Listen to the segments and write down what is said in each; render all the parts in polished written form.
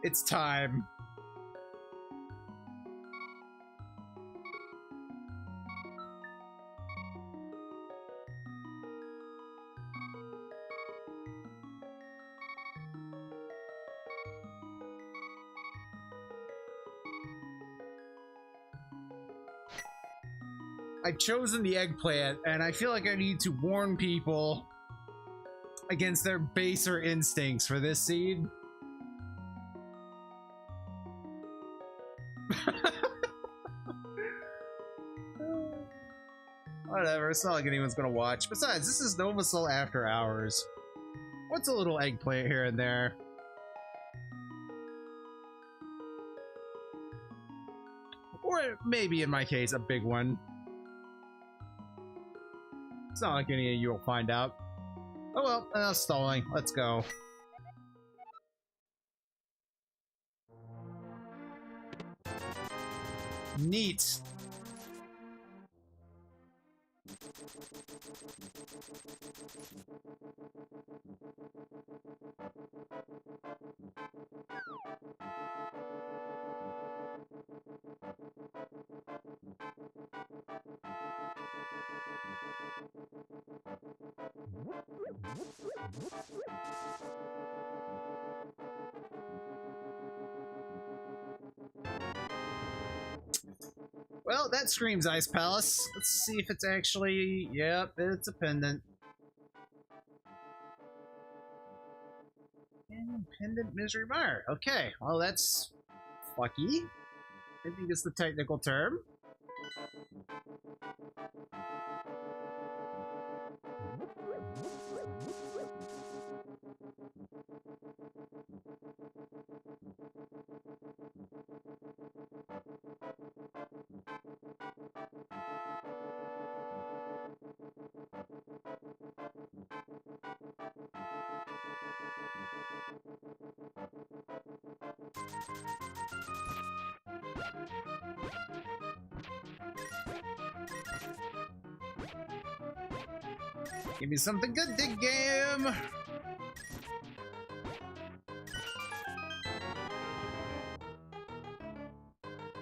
It's time. I've chosen the eggplant, and I feel like I need to warn people against their baser instincts for this seed. Whatever, it's not like anyone's gonna watch. Besides, this is Novasol After Hours. What's a little eggplant here and there? Or maybe, in my case, a big one. It's not like any of you will find out. Oh well, enough stalling. Let's go. Neat. Well, that screams Ice Palace. Let's see if it's actually... Yep, it's a pendant. Pendant Misery Mire. Okay, well that's... fucky. I think it's the technical term. Give me something good, dig game!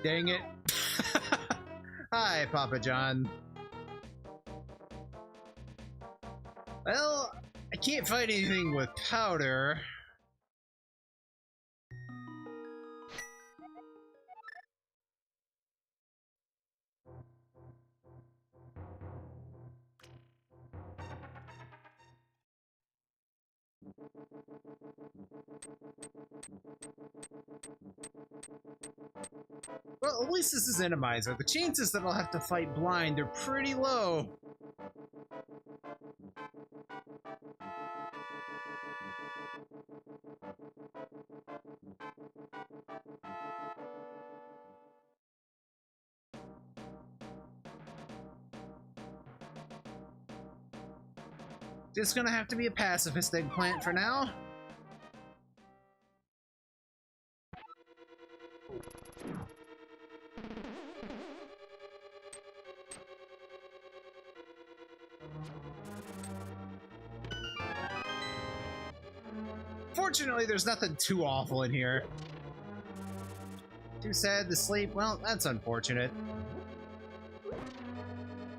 Dang it. Hi, Papa John. Well, I can't find anything with powder. Well, at least this is Randomizer. The chances that I'll have to fight blind are pretty low. Just gonna have to be a pacifist eggplant for now. Fortunately, there's nothing too awful in here. Too sad to sleep? Well, that's unfortunate.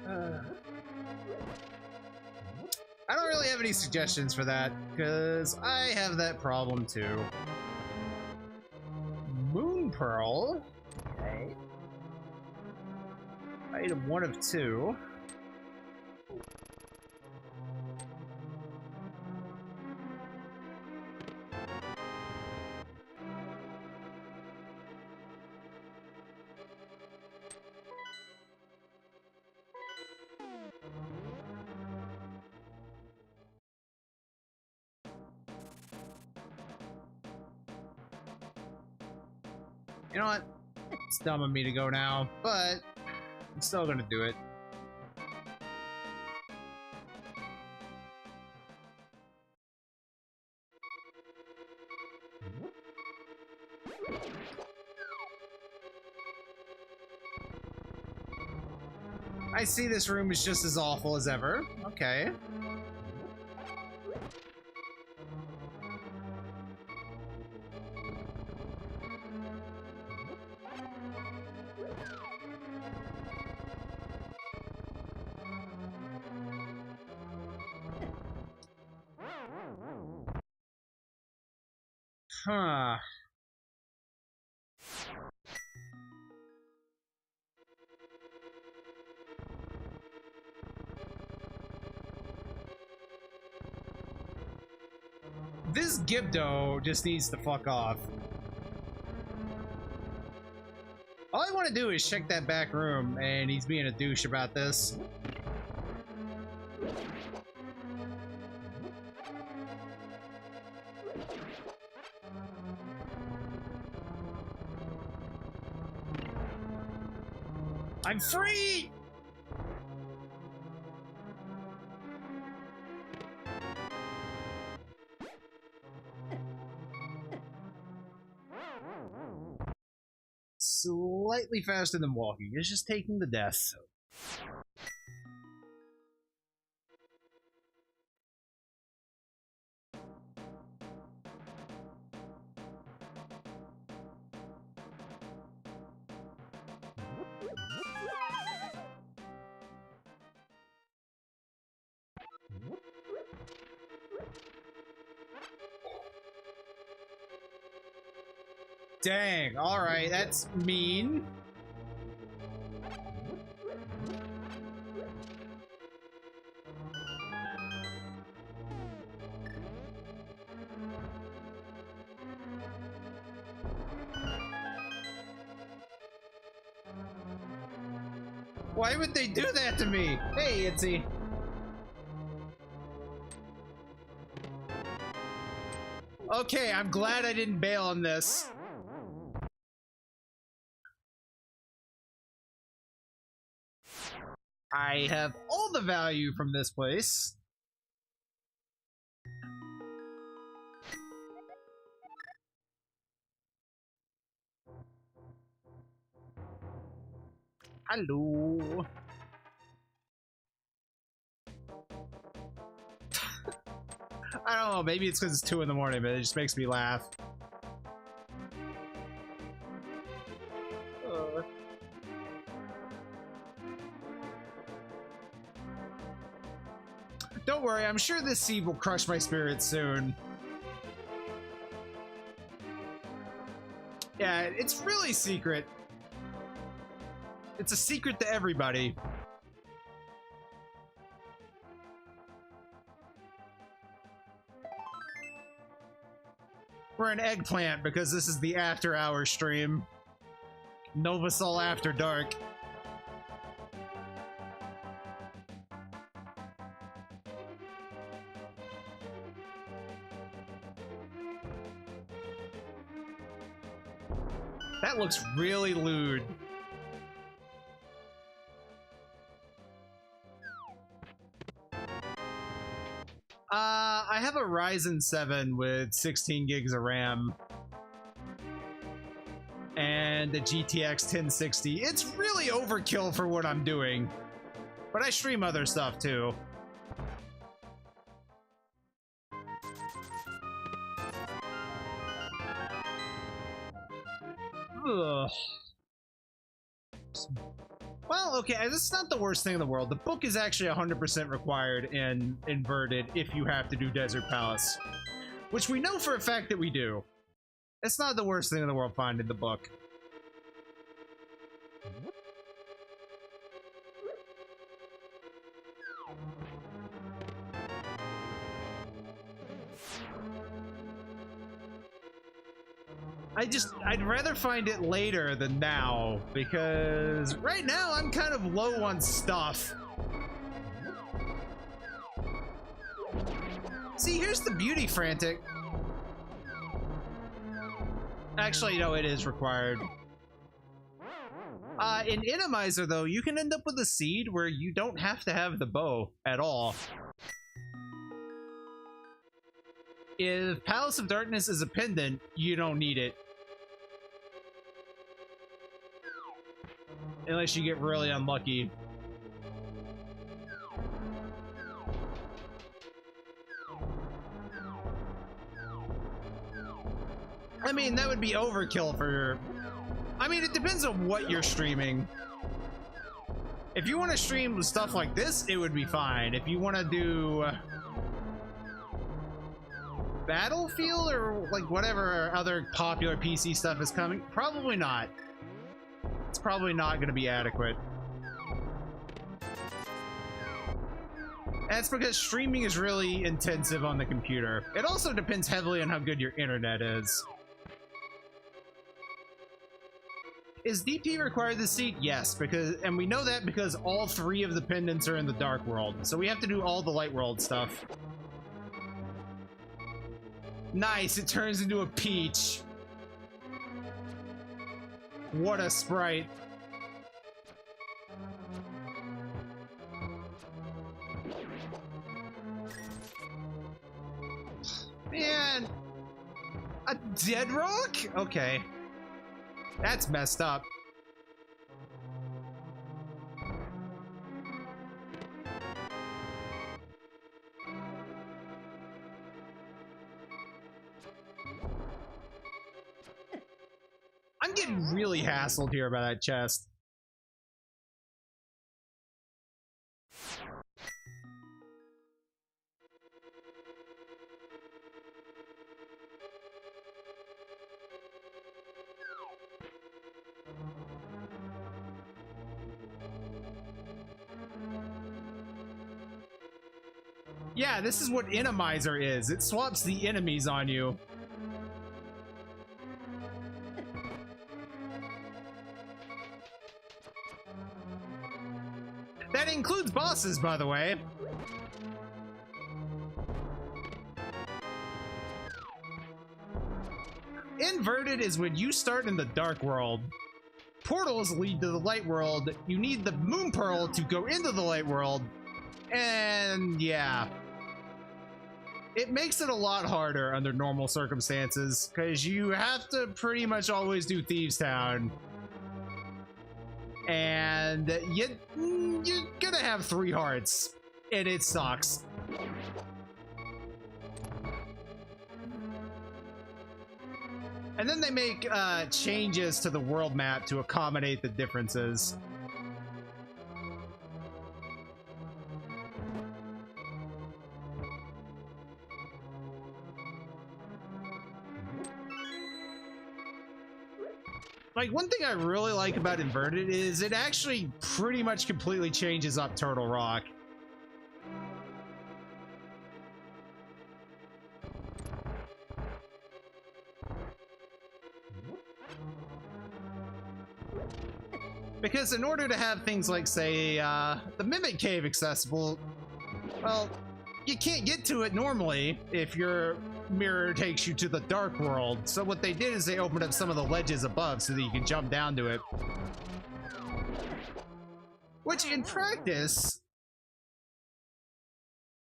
I don't really have any suggestions for that, because I have that problem too. Moon Pearl. Okay. Item 1 of 2. You know what? It's dumb of me to go now, but I'm still gonna do it. I see this room is just as awful as ever. Okay. Huh. This Gibdo just needs to fuck off. All I want to do is check that back room, and he's being a douche about this. I'm free! Slightly faster than walking. It's just taking the death. Dang, alright, that's mean. Why would they do that to me? Hey, Itsy. Okay, I'm glad I didn't bail on this. I have all the value from this place. Hello. I don't know, maybe it's because it's 2 in the morning, but it just makes me laugh. Don't worry, I'm sure this seed will crush my spirit soon. Yeah, it's really secret. It's a secret to everybody. We're an eggplant because this is the after hour stream. Novasol after dark. That looks really lewd. I have a Ryzen 7 with 16 gigs of RAM and a GTX 1060. It's really overkill for what I'm doing, but I stream other stuff too. Ugh. Well, okay, this is not the worst thing in the world. The book is actually 100% required in Inverted if you have to do Desert Palace, which we know for a fact that we do. It's not the worst thing in the world finding the book. I'd rather find it later than now, because right now I'm kind of low on stuff. See, here's the beauty, Frantic. Actually, no, it is required. In Randomizer, though, you can end up with a seed where you don't have to have the bow at all. If Palace of Darkness is a pendant, you don't need it. Unless you get really unlucky. I mean, that would be overkill for... I mean, it depends on what you're streaming. If you want to stream with stuff like this, it would be fine. If you want to do... Battlefield or like whatever other popular PC stuff is coming? Probably not. It's probably not going to be adequate. That's because streaming is really intensive on the computer. It also depends heavily on how good your internet is. Is DP required this seat? Yes, and we know that because all 3 of the pendants are in the Dark World, so we have to do all the Light World stuff. Nice, it turns into a peach. What a sprite. Man, a dead rock? Okay. That's messed up. I'm getting really hassled here by that chest. Yeah, this is what Randomizer is. It swaps the enemies on you. That includes bosses, by the way. Inverted is when you start in the Dark World. Portals lead to the Light World. You need the Moon Pearl to go into the Light World. And yeah. It makes it a lot harder under normal circumstances, because you have to pretty much always do Thieves Town. And you're gonna have 3 hearts, and it sucks. And then they make changes to the world map to accommodate the differences. Like, one thing I really like about Inverted is it actually pretty much completely changes up Turtle Rock. Because in order to have things like, say, the Mimic Cave accessible, well, you can't get to it normally if your mirror takes you to the Dark World. So what they did is they opened up some of the ledges above so that you can jump down to it. Which, in practice,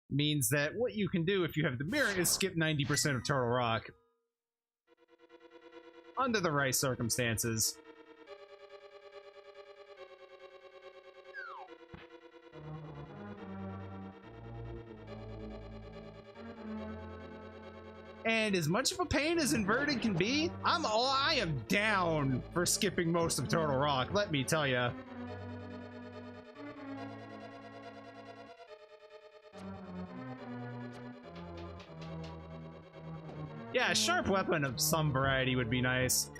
means that what you can do if you have the mirror is skip 90% of Turtle Rock. Under the right circumstances. And as much of a pain as Inverted can be, I am down for skipping most of Turtle Rock, let me tell ya. Yeah, a sharp weapon of some variety would be nice.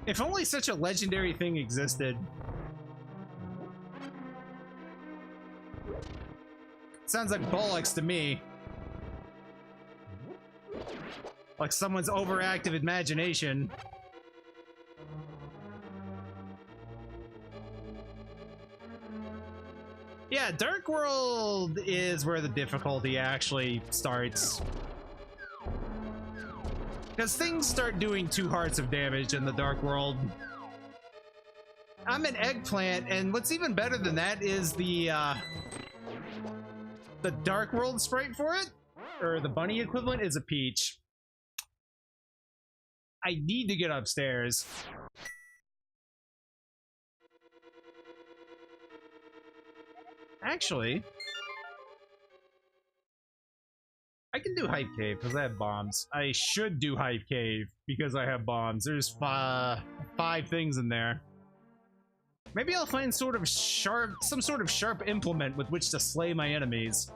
If only such a legendary thing existed. Sounds like bollocks to me. Like someone's overactive imagination. Yeah, Dark World is where the difficulty actually starts. Because things start doing 2 hearts of damage in the Dark World. I'm an eggplant, and what's even better than that is the Dark World sprite for it, or the bunny equivalent, is a peach. I need to get upstairs. Actually, I can do Hype Cave because I have bombs. I should do Hype Cave because I have bombs. There's 5 things in there. Maybe I'll find some sort of sharp implement with which to slay my enemies.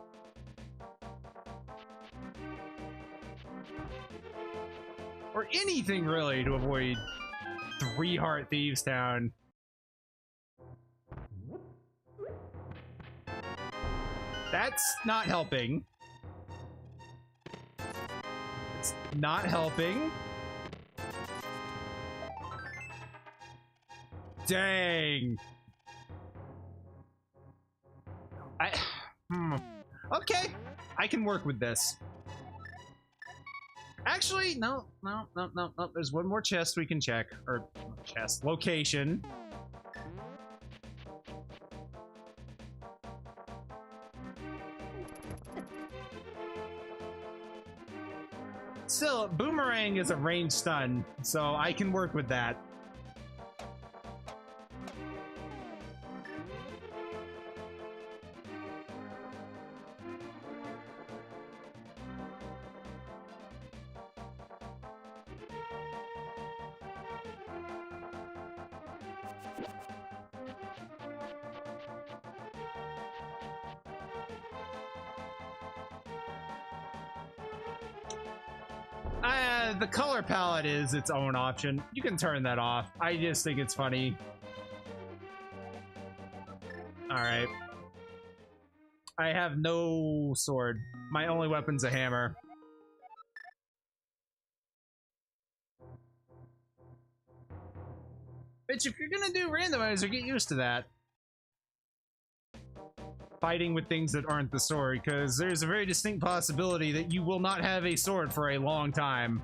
Or anything really to avoid 3 Heart Thieves Town. That's not helping. It's not helping. Dang. Okay, I can work with this. Actually, no. There's one more chest we can check. Or, chest. Location. Still, Boomerang is a ranged stun, so I can work with that. The color palette is its own option. You can turn that off. I just think it's funny. Alright. I have no sword. My only weapon's a hammer. Bitch, if you're gonna do randomizer, get used to that. Fighting with things that aren't the sword, because there's a very distinct possibility that you will not have a sword for a long time.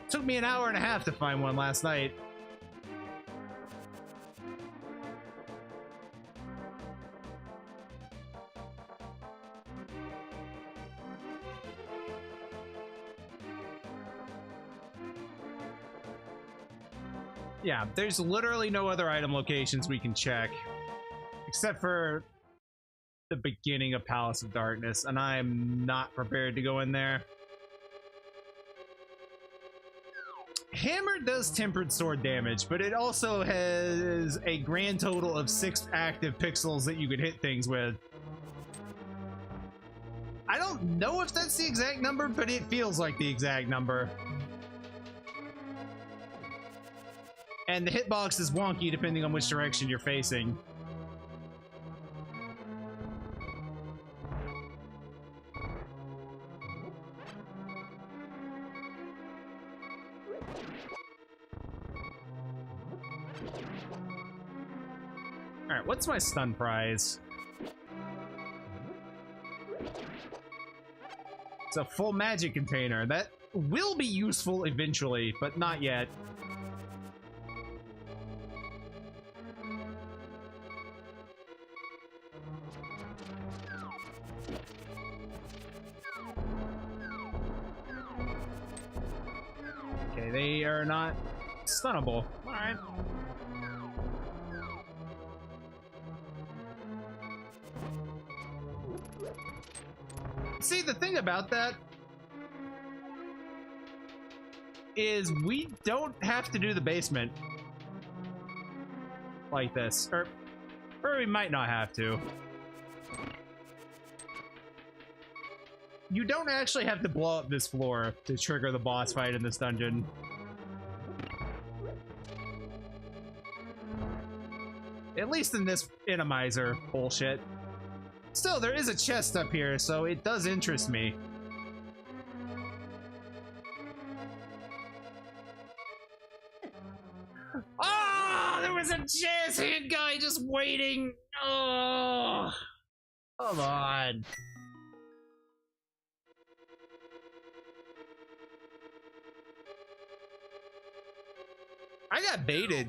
Took me an hour and a half to find one last night. Yeah, there's literally no other item locations we can check. Except for the beginning of Palace of Darkness, and I'm not prepared to go in there. Hammer does tempered sword damage, but it also has a grand total of 6 active pixels that you could hit things with. I don't know if that's the exact number, but it feels like the exact number. And the hitbox is wonky depending on which direction you're facing. Alright, what's my stun prize? It's a full magic container. That will be useful eventually, but not yet. Okay, they are not stunnable. Alright. See, the thing about that is we don't have to do the basement like this, or we might not have to. You don't actually have to blow up this floor to trigger the boss fight in this dungeon. At least in this Randomizer bullshit. Still, there is a chest up here, so it does interest me. Oh, there was a jazz hand guy just waiting. Oh, come on. I got baited.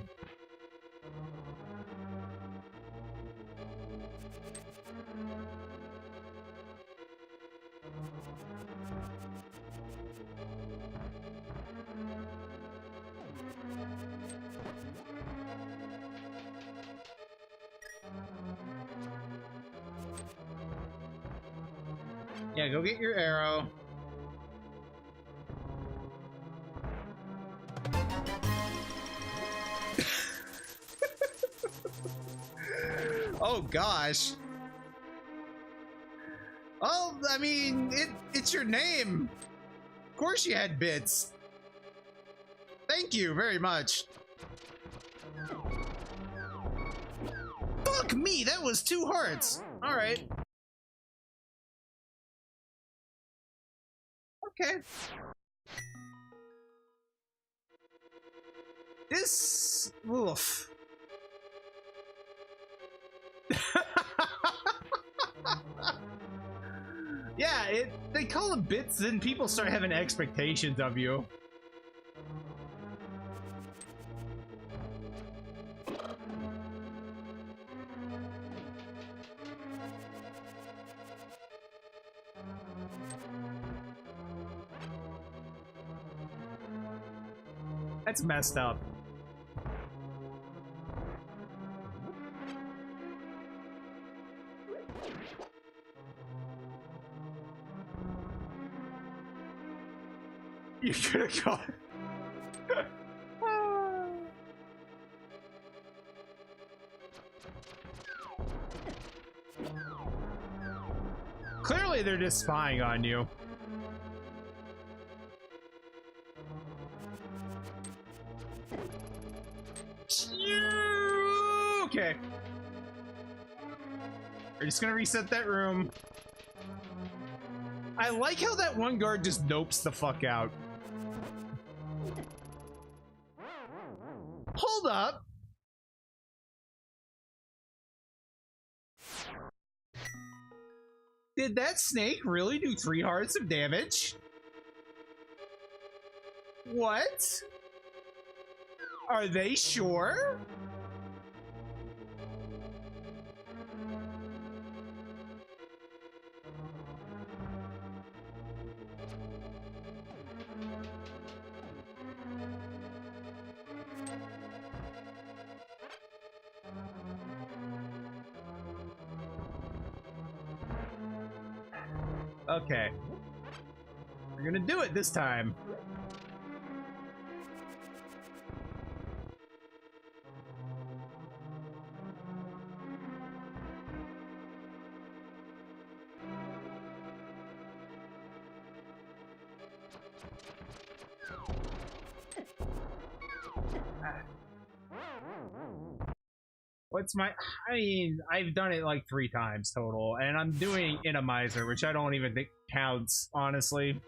Yeah, go get your arrow. Oh gosh. Oh, I mean, it's your name. Of course you had bits. Thank you very much. Fuck me, that was 2 hearts. All right. Okay. This... Oof. Yeah, they call them bits, then people start having expectations of you. That's messed up. You could have gone. Clearly, they're just spying on you. Okay. We're just gonna reset that room. I like how that one guard just nopes the fuck out. Hold up. Did that snake really do 3 hearts of damage? What? Are they sure? Okay. We're gonna do it this time. What's my... I mean, I've done it like 3 times total, and I'm doing Randomizer, which I don't even think counts, honestly.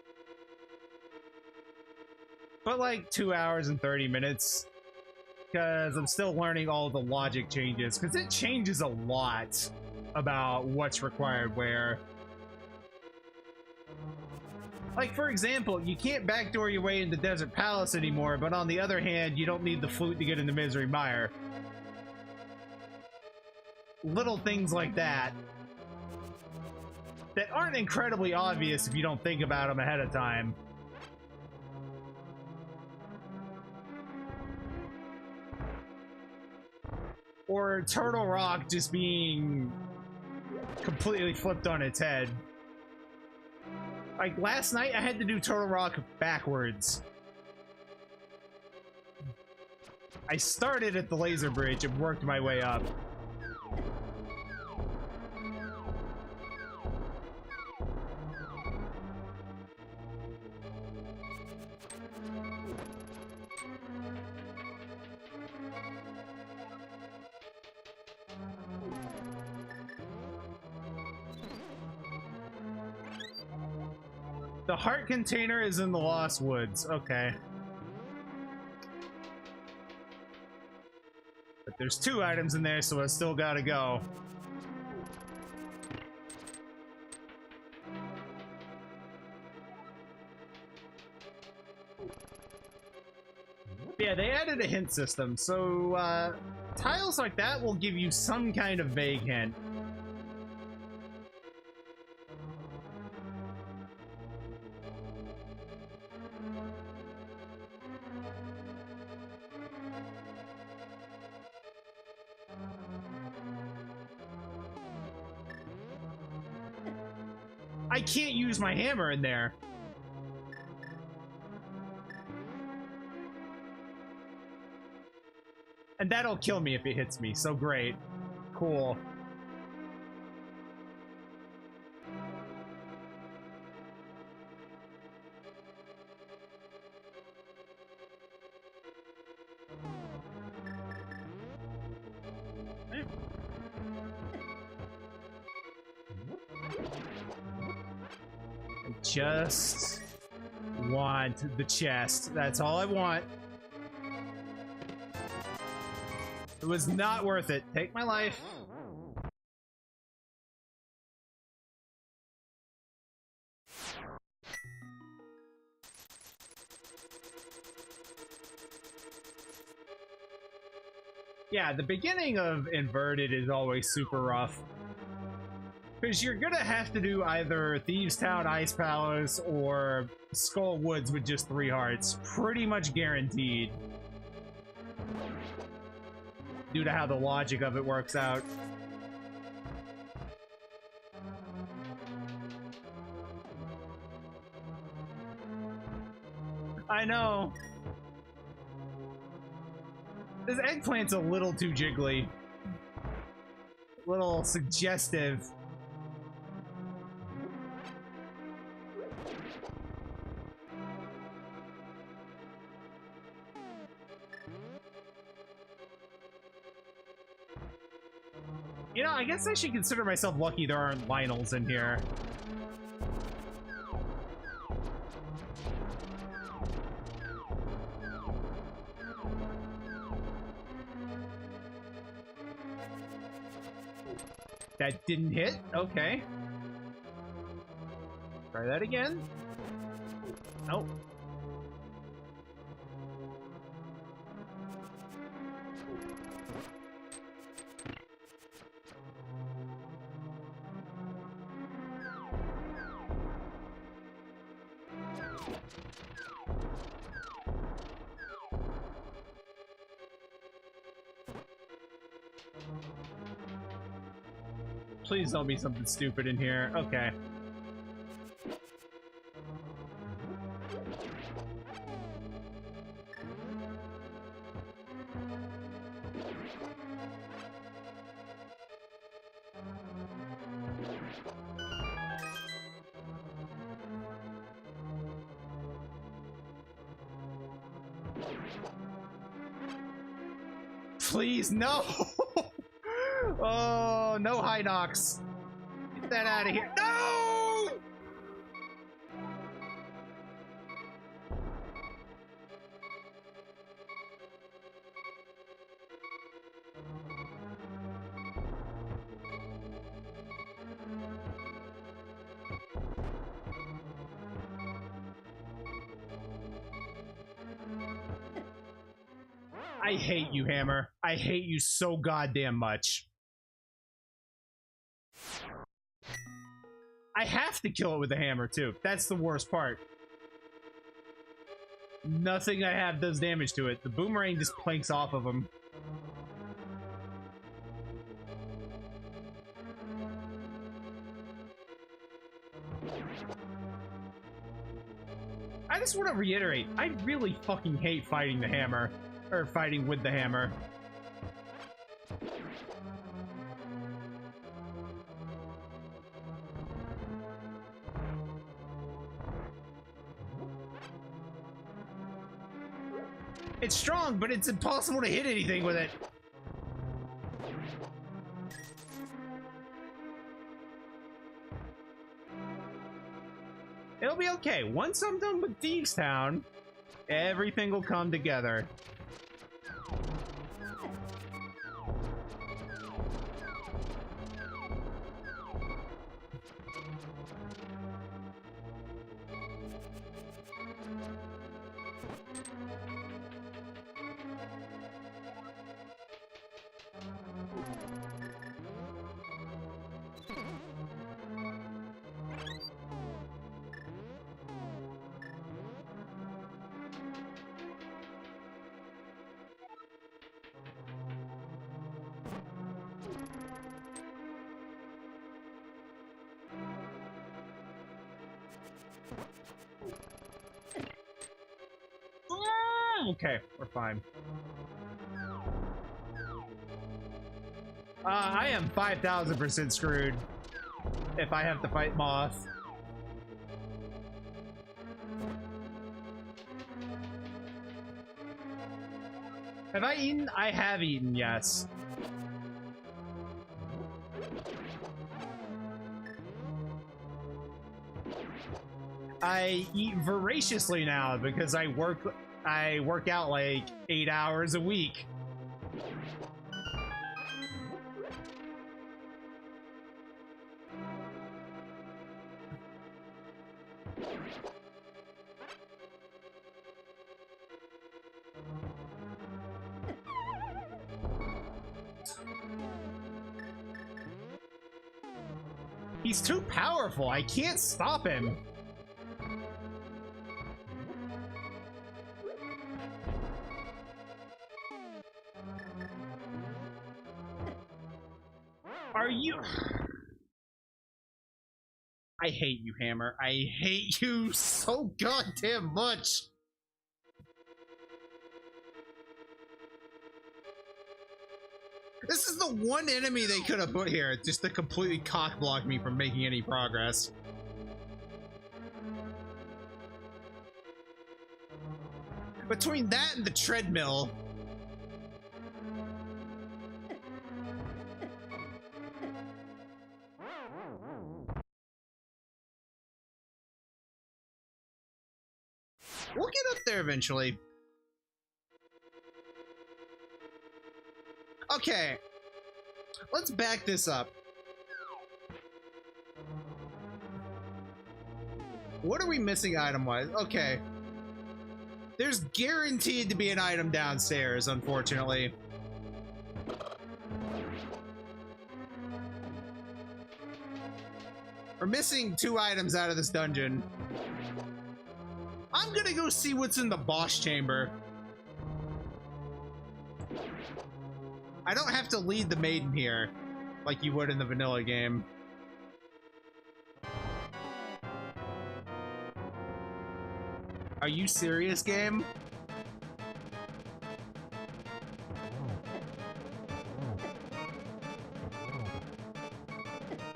But like 2 hours and 30 minutes, because I'm still learning all the logic changes, because it changes a lot about what's required where. Like, for example, you can't backdoor your way into Desert Palace anymore, but on the other hand, you don't need the flute to get into Misery Mire. Little things like that that aren't incredibly obvious if you don't think about them ahead of time. Or Turtle Rock just being completely flipped on its head. Like last night I had to do Turtle Rock backwards. I started at the laser bridge and worked my way up. The heart container is in the Lost Woods. Okay. But there's 2 items in there, so I still gotta go. Yeah, they added a hint system, so tiles like that will give you some kind of vague hint. I can't use my hammer in there. And that'll kill me if it hits me, so great. Cool. I just want the chest. That's all I want. It was not worth it. Take my life. Yeah, the beginning of Inverted is always super rough. Because you're gonna have to do either Thieves Town Ice Palace or Skull Woods with just 3 hearts. Pretty much guaranteed. Due to how the logic of it works out. I know. This eggplant's a little too jiggly. A little suggestive. You know, I guess I should consider myself lucky there aren't Lionels in here. That didn't hit? Okay. Try that again. Nope. Please don't be something stupid in here. Okay. Please, no! Oh, no high knocks. Get that out of here. No! I hate you, Hammer. I hate you so goddamn much. I have to kill it with a hammer, too. That's the worst part. Nothing I have does damage to it. The boomerang just planks off of him. I just want to reiterate, I really fucking hate fighting the hammer. Or fighting with the hammer. It's strong, but it's impossible to hit anything with it. It'll be okay. Once I'm done with Thieves Town, everything will come together. Okay, we're fine. I am 5,000% screwed if I have to fight Moth. Have I eaten? I have eaten, yes. I eat voraciously now because I work out like 8 hours a week. He's too powerful. I can't stop him. Are you... I hate you, Hammer. I hate you so goddamn much. This is the one enemy they could have put here just to completely cockblock me from making any progress. Between that and the treadmill. We'll get up there eventually. Okay, let's back this up. What are we missing item-wise? Okay. There's guaranteed to be an item downstairs, unfortunately. We're missing 2 items out of this dungeon. I'm gonna go see what's in the boss chamber. I don't have to lead the maiden here, like you would in the vanilla game. Are you serious, game?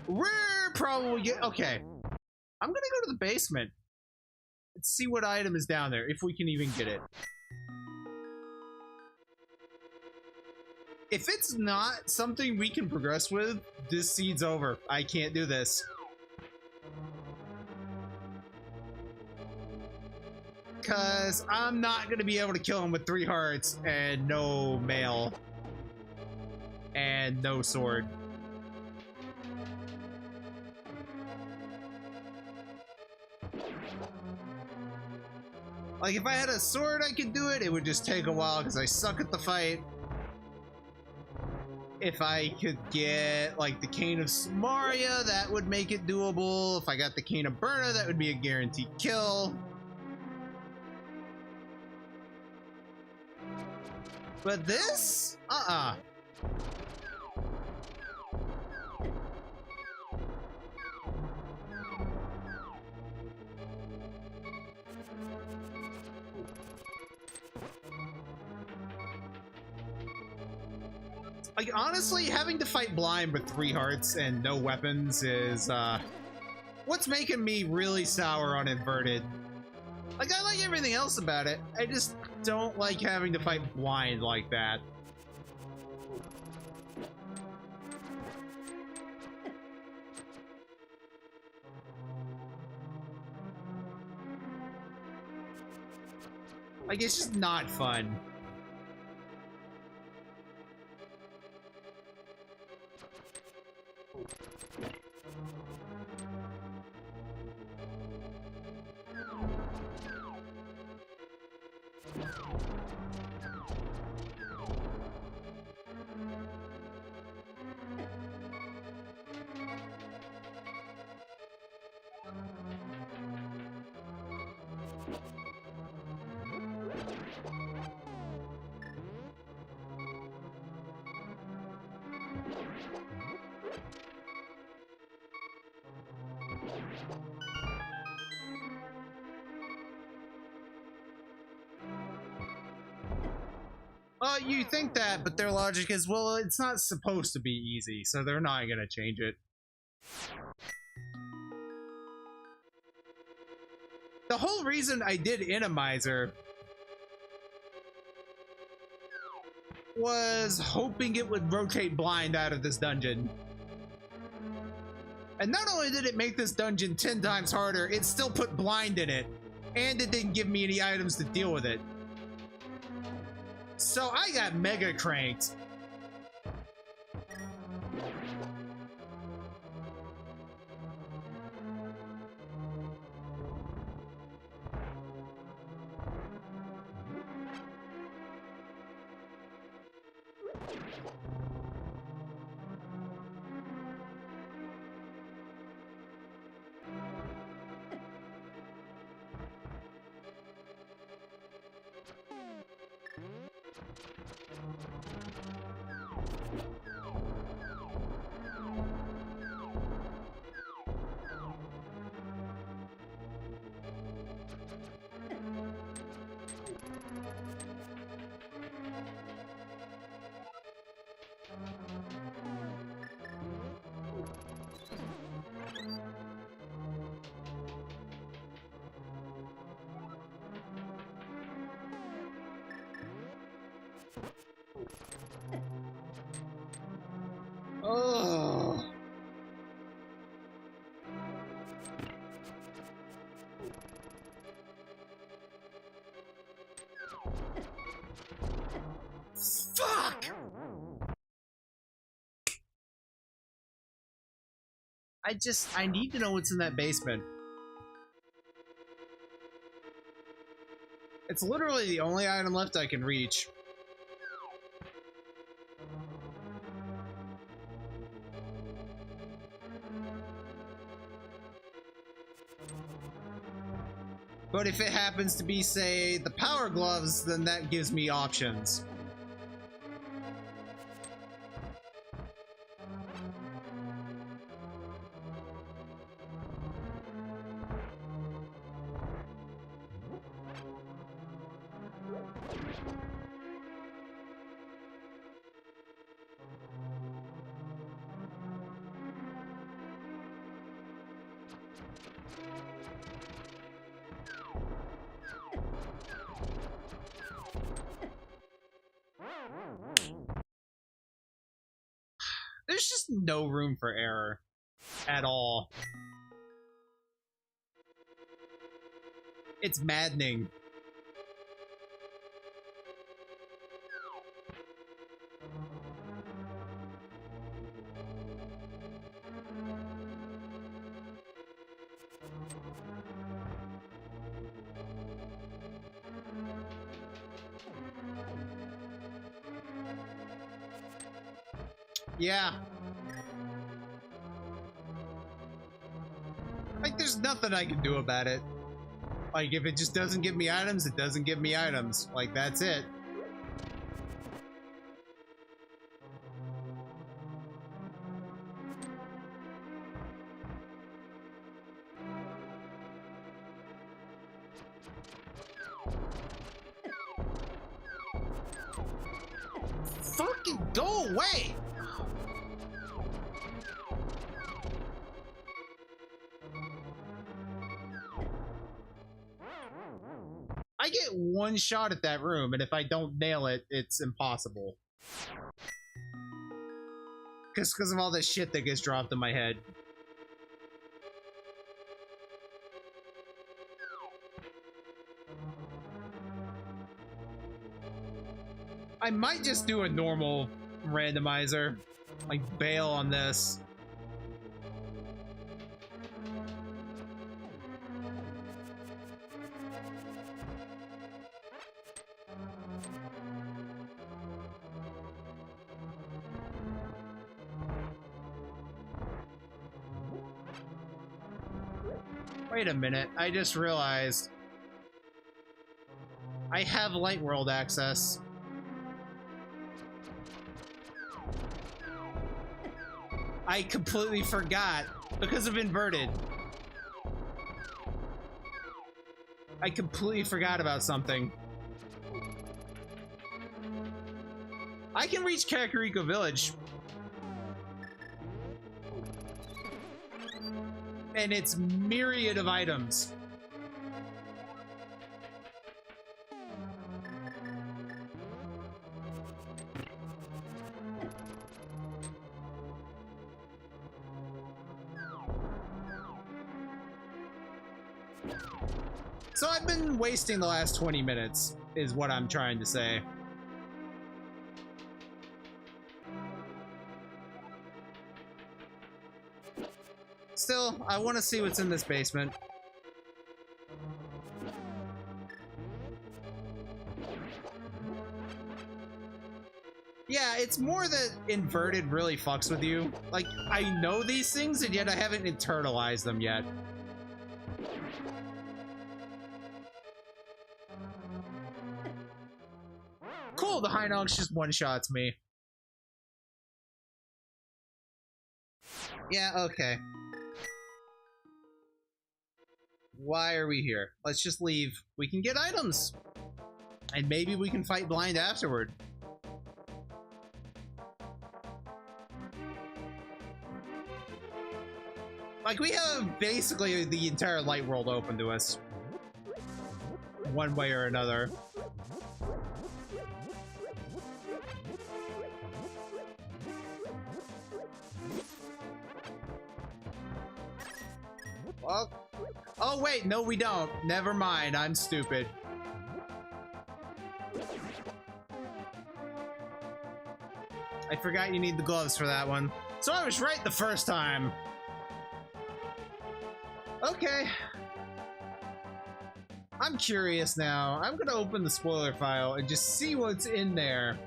We're probably get okay. I'm gonna go to the basement. Let's see what item is down there, if we can even get it. If it's not something we can progress with, this seed's over. I can't do this. Because I'm not going to be able to kill him with 3 hearts and no mail. And no sword. Like, if I had a sword, I could do it. It would just take a while because I suck at the fight. If I could get, like, the Cane of Samaria, that would make it doable. If I got the Cane of Burna, that would be a guaranteed kill. But this? Like, honestly, having to fight blind with 3 hearts and no weapons is, what's making me really sour on Inverted. Like, I like everything else about it. I just don't like having to fight blind like that. Like, it's just not fun. You think that, but their logic is, well, it's not supposed to be easy, so they're not gonna change it. The whole reason I did Randomizer was hoping it would rotate blind out of this dungeon. And not only did it make this dungeon 10 times harder, it still put blind in it. And it didn't give me any items to deal with it. So I got mega cranked. Oh. Fuck! I need to know what's in that basement. It's literally the only item left I can reach. But if it happens to be, say, the power gloves, then that gives me options. There's just no room for error at all. It's maddening. Yeah. Like, there's nothing I can do about it. Like, if it just doesn't give me items, it doesn't give me items. Like, that's it. Fucking go away! I get one shot at that room, and if I don't nail it, it's impossible. Because of all this shit that gets dropped in my head. I might just do a normal randomizer. Like, bail on this. Wait a minute, I just realized I have Light World access. I completely forgot because of inverted. I completely forgot about something. I can reach Kakariko Village. And it's myriad of items. So I've been wasting the last 20 minutes, is what I'm trying to say. Still, I want to see what's in this basement. Yeah, it's more that inverted really fucks with you. Like, I know these things, and yet I haven't internalized them yet. Cool, the Hinox just one-shots me. Yeah, okay. Why are we here? Let's just leave. We can get items. And maybe we can fight blind afterward. Like, we have basically the entire light world open to us. One way or another. Well, oh wait, no we don't. Never mind, I'm stupid. I forgot you need the gloves for that one. So I was right the first time. Okay. I'm curious now. I'm gonna open the spoiler file and just see what's in there.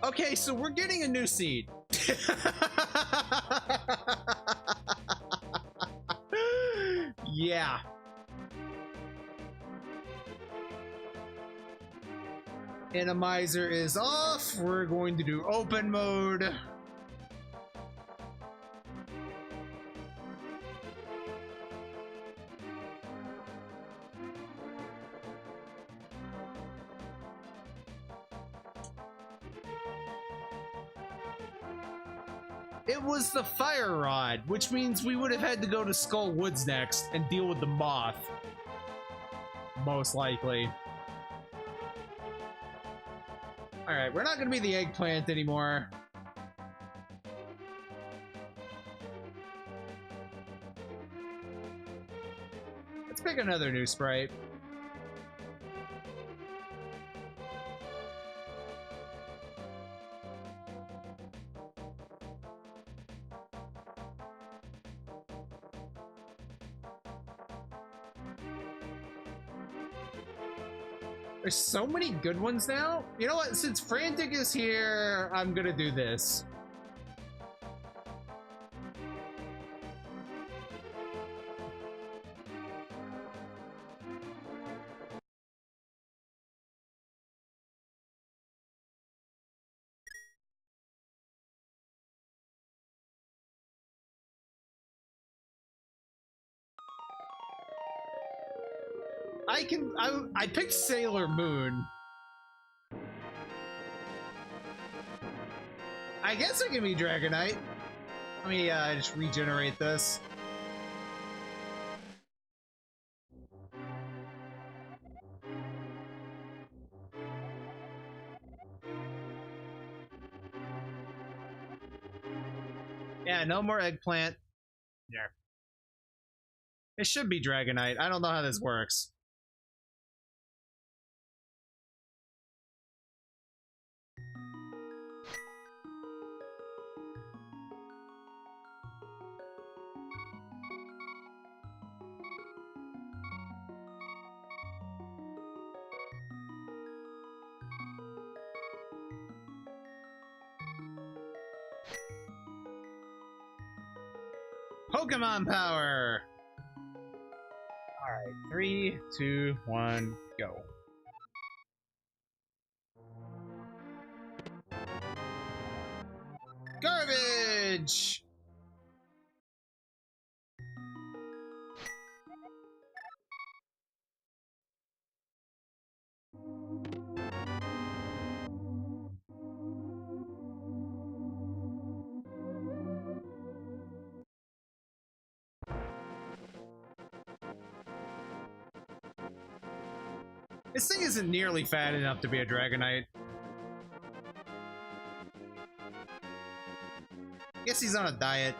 Okay, so we're getting a new seed. Yeah. Randomizer is off. We're going to do open mode. It was the fire rod, which means we would have had to go to Skull Woods next and deal with the moth. Most likely. Alright, we're not gonna be the eggplant anymore. Let's pick another new sprite. There's so many good ones now. You know what? Since Frantic is here, I'm gonna do this. I picked Sailor Moon. I guess I can be Dragonite. Let me just regenerate this. Yeah, no more eggplant. Yeah. It should be Dragonite. I don't know how this works. Pokemon power! Alright, 3, 2, 1, go. Garbage! This thing isn't nearly fat enough to be a Dragonite. guess he's on a diet.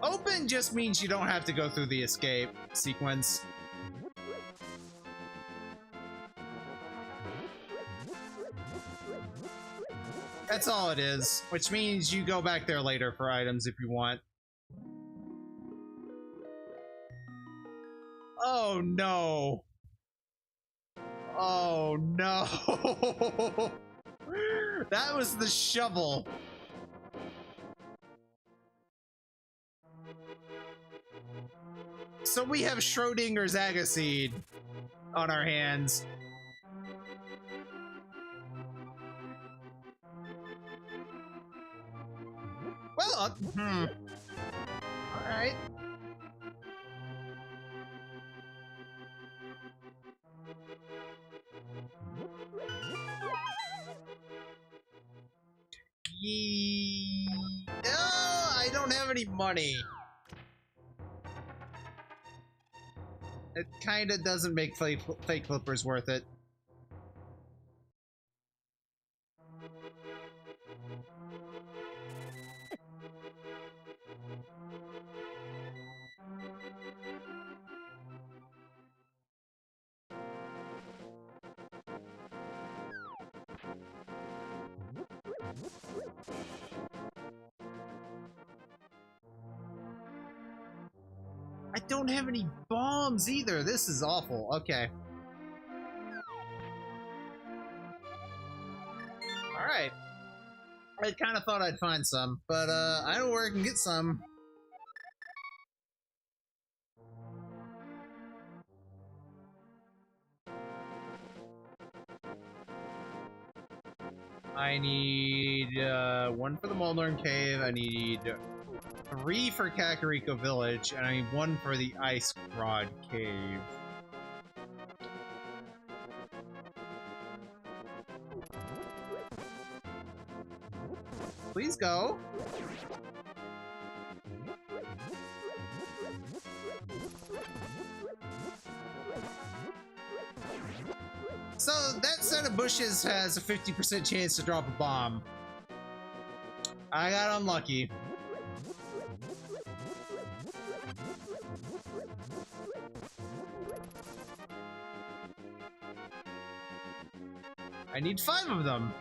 Open just means you don't have to go through the escape sequence. That's all it is, which means you go back there later for items if you want. Oh no. Oh no. That was the shovel. So we have Schrodinger's Agassiz on our hands. Well, alright. I don't have any money. It kinda doesn't make fake flippers worth it. I don't have any bombs either. This is awful. Okay. Alright. I kind of thought I'd find some, but I know where I can get some. I need one for the Moldorn Cave. I need 3 for Kakariko Village, and I need 1 for the Ice Rod Cave. Please go. So that set of bushes has a 50% chance to drop a bomb. I got unlucky. I need 5 of them.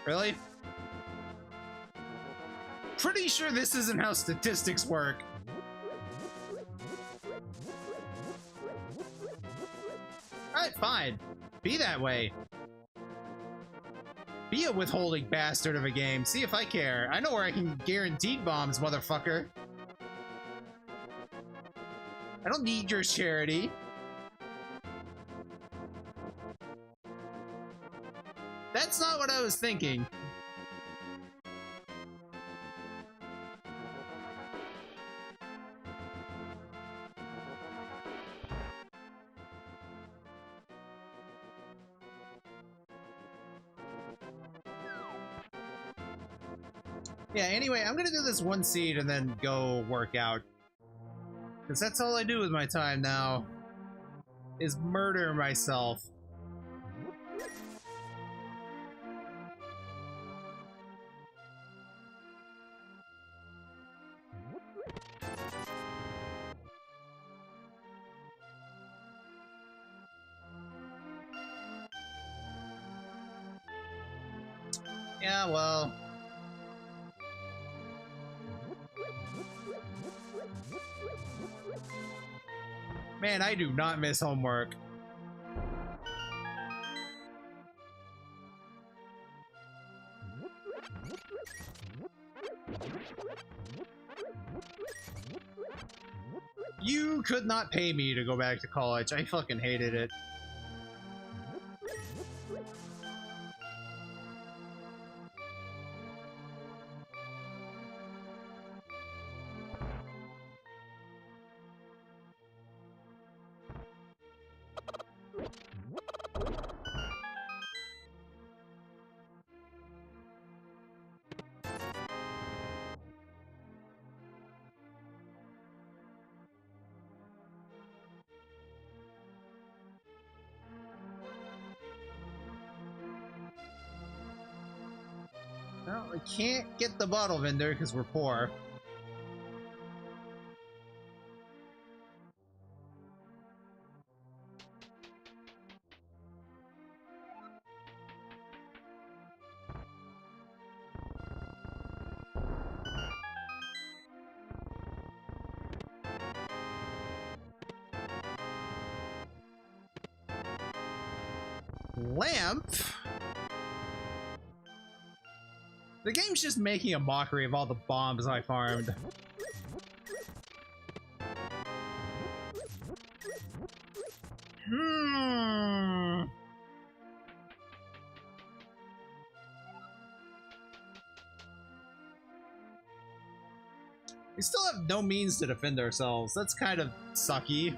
Really? Pretty sure this isn't how statistics work. Alright, fine. Be that way. Be a withholding bastard of a game. See if I care. I know where I can get guaranteed bombs, motherfucker. I don't need your charity. That's not what I was thinking. Yeah, anyway, I'm gonna do this one seed and then go work out. Because that's all I do with my time now. Is murder myself. Yeah, well... Man, I do not miss homework. You could not pay me to go back to college. I fucking hated it. Well, we can't get the bottle vendor because we're poor. Lamp? The game's just making a mockery of all the bombs I farmed. We still have no means to defend ourselves. That's kind of sucky.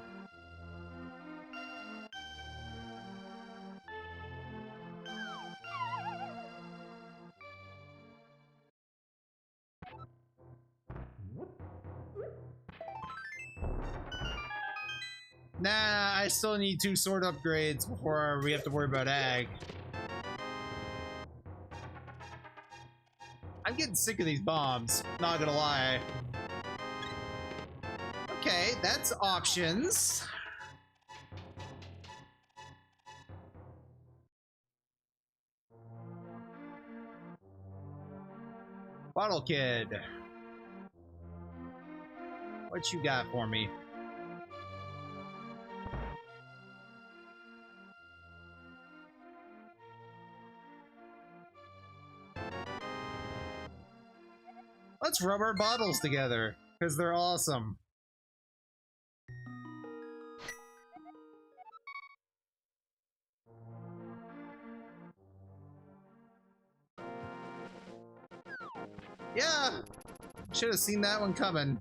Nah, I still need 2 sword upgrades before we have to worry about ag. I'm getting sick of these bombs, not gonna lie. Okay, that's options. Bottle Kid. What you got for me? Let's rub our bottles together, because they're awesome. Yeah! Should have seen that one coming.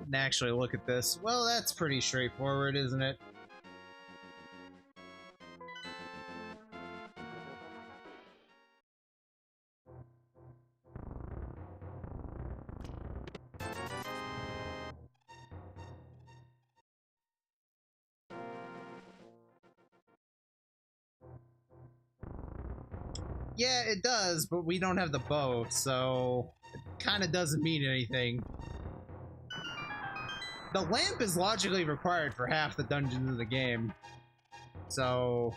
Didn't actually look at this. Well, that's pretty straightforward, isn't it? Yeah, it does, but we don't have the bow, so it kind of doesn't mean anything. The lamp is logically required for half the dungeons in the game, so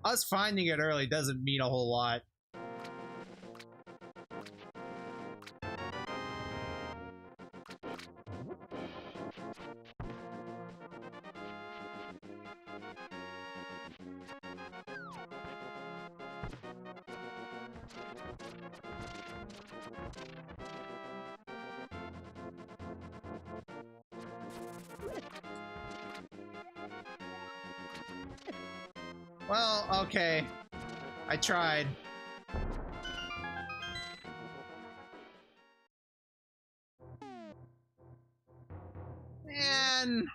us finding it early doesn't mean a whole lot. Well, okay. I tried. Man.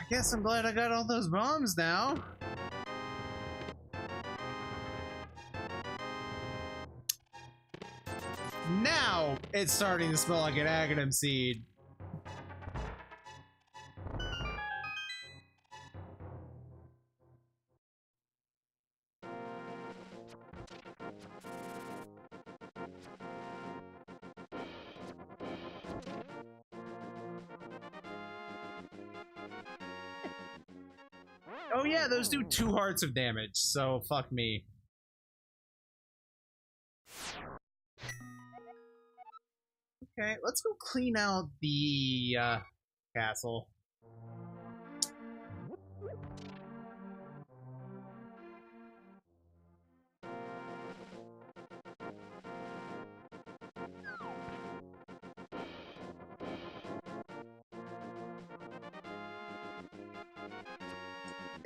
I guess I'm glad I got all those bombs now. Now it's starting to smell like an Aghanim seed. Oh yeah, those do 2 hearts of damage, so fuck me. Okay, let's go clean out the castle.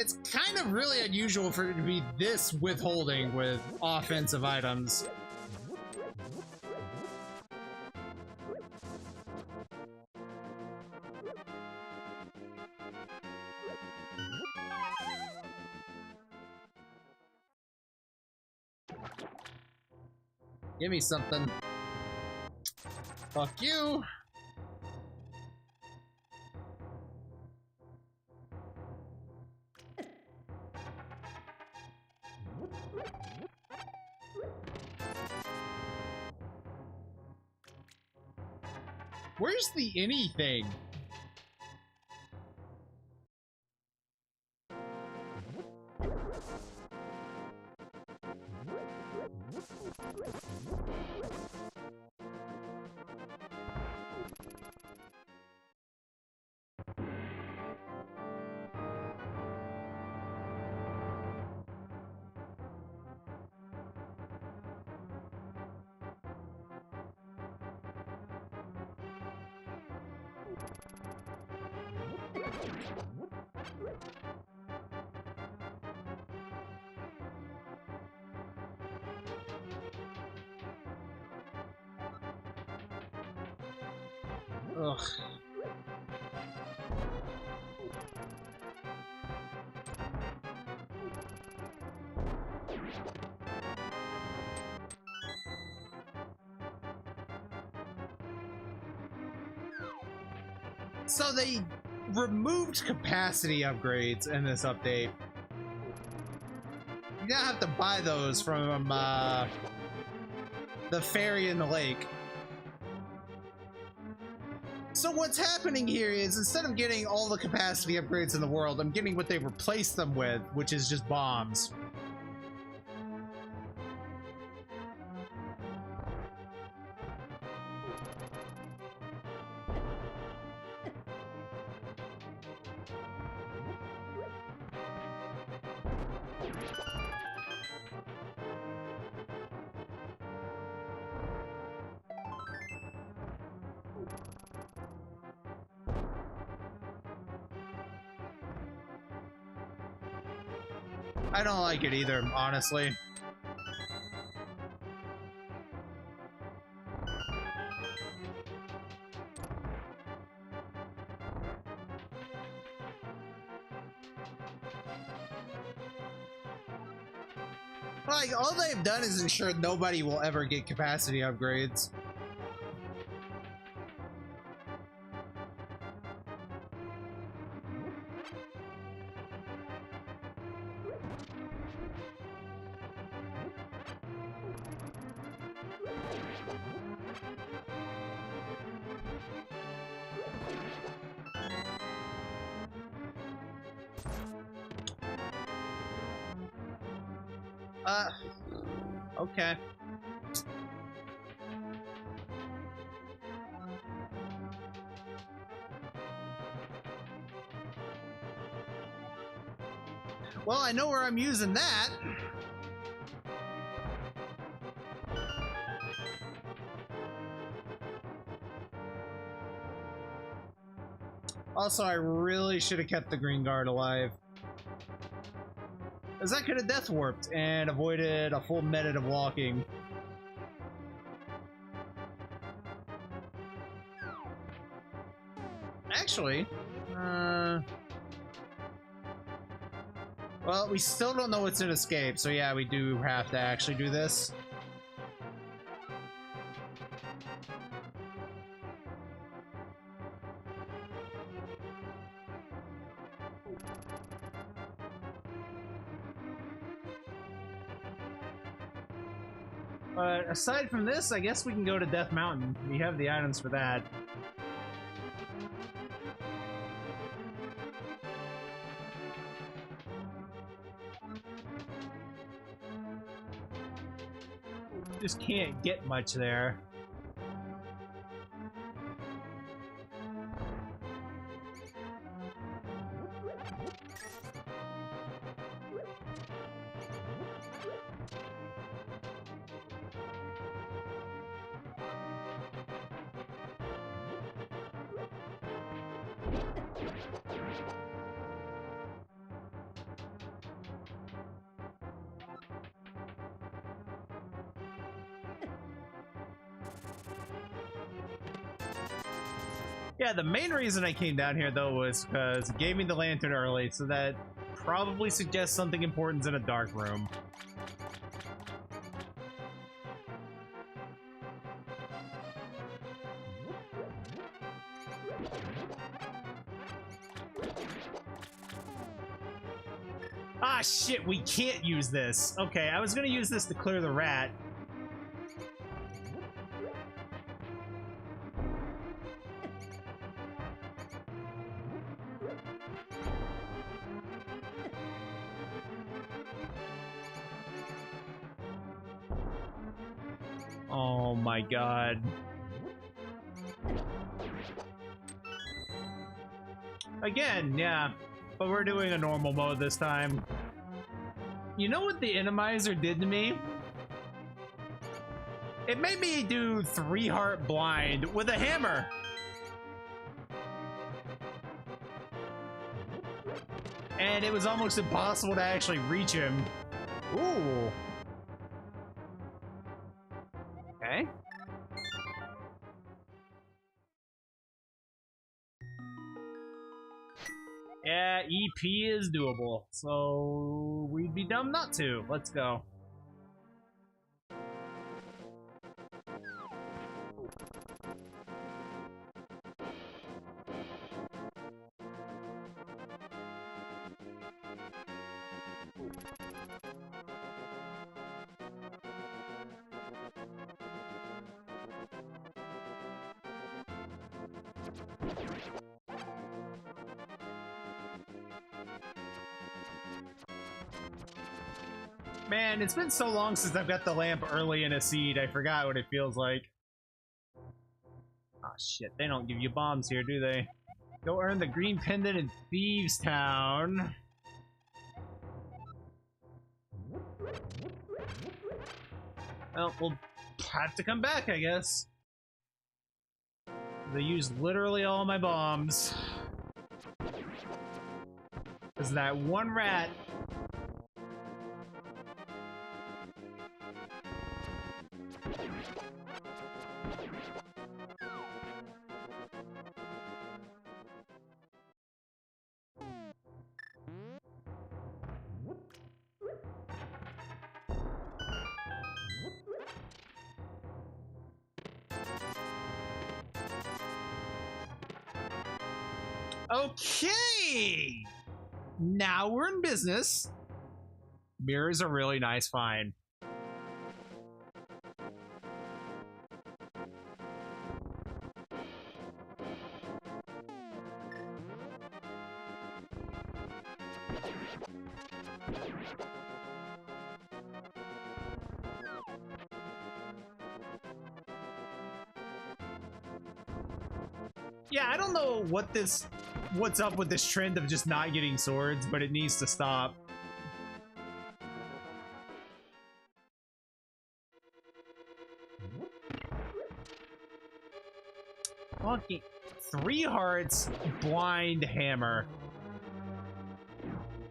It's kind of really unusual for it to be this withholding with offensive items. Give me something. Fuck you. Where's the anything? Ugh. So they removed capacity upgrades in this update. You now have to buy those from the ferry in the lake. So what's happening here is instead of getting all the capacity upgrades in the world, I'm getting what they replaced them with, which is just bombs. I don't like it either, honestly. Like, all they've done is ensure nobody will ever get capacity upgrades. Okay. Well, I know where I'm using that. Also, I really should have kept the green guard alive. Because I could have death warped and avoided a full minute of walking. Actually, well, we still don't know what's in escape, so yeah, we do have to actually do this. But aside from this, I guess we can go to Death Mountain. We have the items for that. Just can't get much there. Yeah, the main reason I came down here, though, was because it gave me the lantern early, so that probably suggests something important's in a dark room. Ah, shit, we can't use this. Okay, I was gonna use this to clear the rat. Oh my god. Again, yeah. But we're doing a normal mode this time. You know what the Randomizer did to me? It made me do 3-heart blind with a hammer. And it was almost impossible to actually reach him. Ooh. Okay. Yeah, EP is doable, so we'd be dumb not to. Let's go. Man, it's been so long since I've got the lamp early in a seed, I forgot what it feels like. Ah, shit, they don't give you bombs here, do they? Go earn the green pendant in Thieves Town. Well, we'll have to come back, I guess. They used literally all my bombs. Because that one rat... Okay! Now we're in business. Mirror's a really nice find. Yeah, I don't know what's up with this trend of just not getting swords, but it needs to stop. Fucking 3 hearts, blind hammer.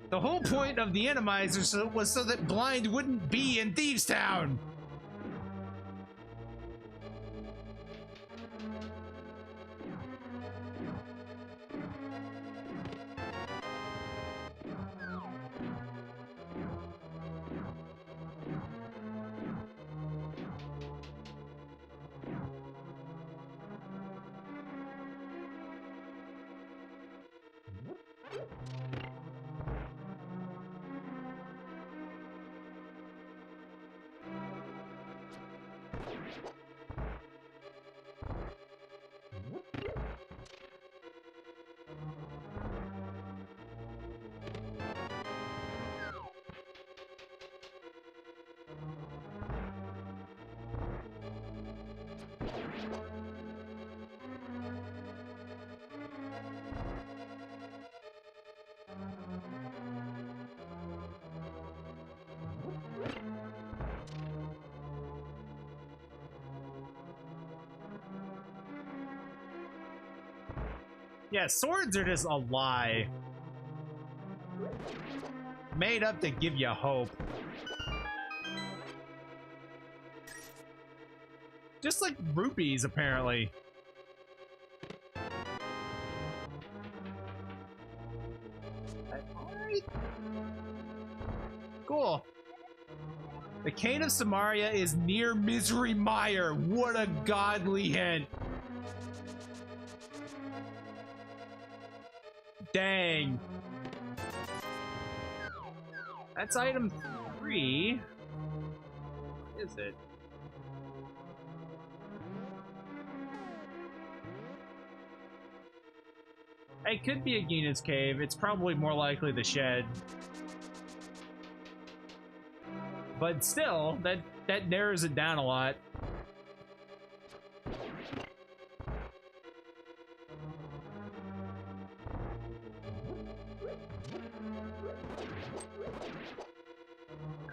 The whole point of the Randomizer was so that blind wouldn't be in Thieves Town. Yeah, swords are just a lie. Made up to give you hope. Just like rupees, apparently. Alright. Cool. The Cane of Samaria is near Misery Mire. What a godly hint. Dang. That's item 3. What is it? It could be Agina's Cave. It's probably more likely the shed. But still, that narrows it down a lot.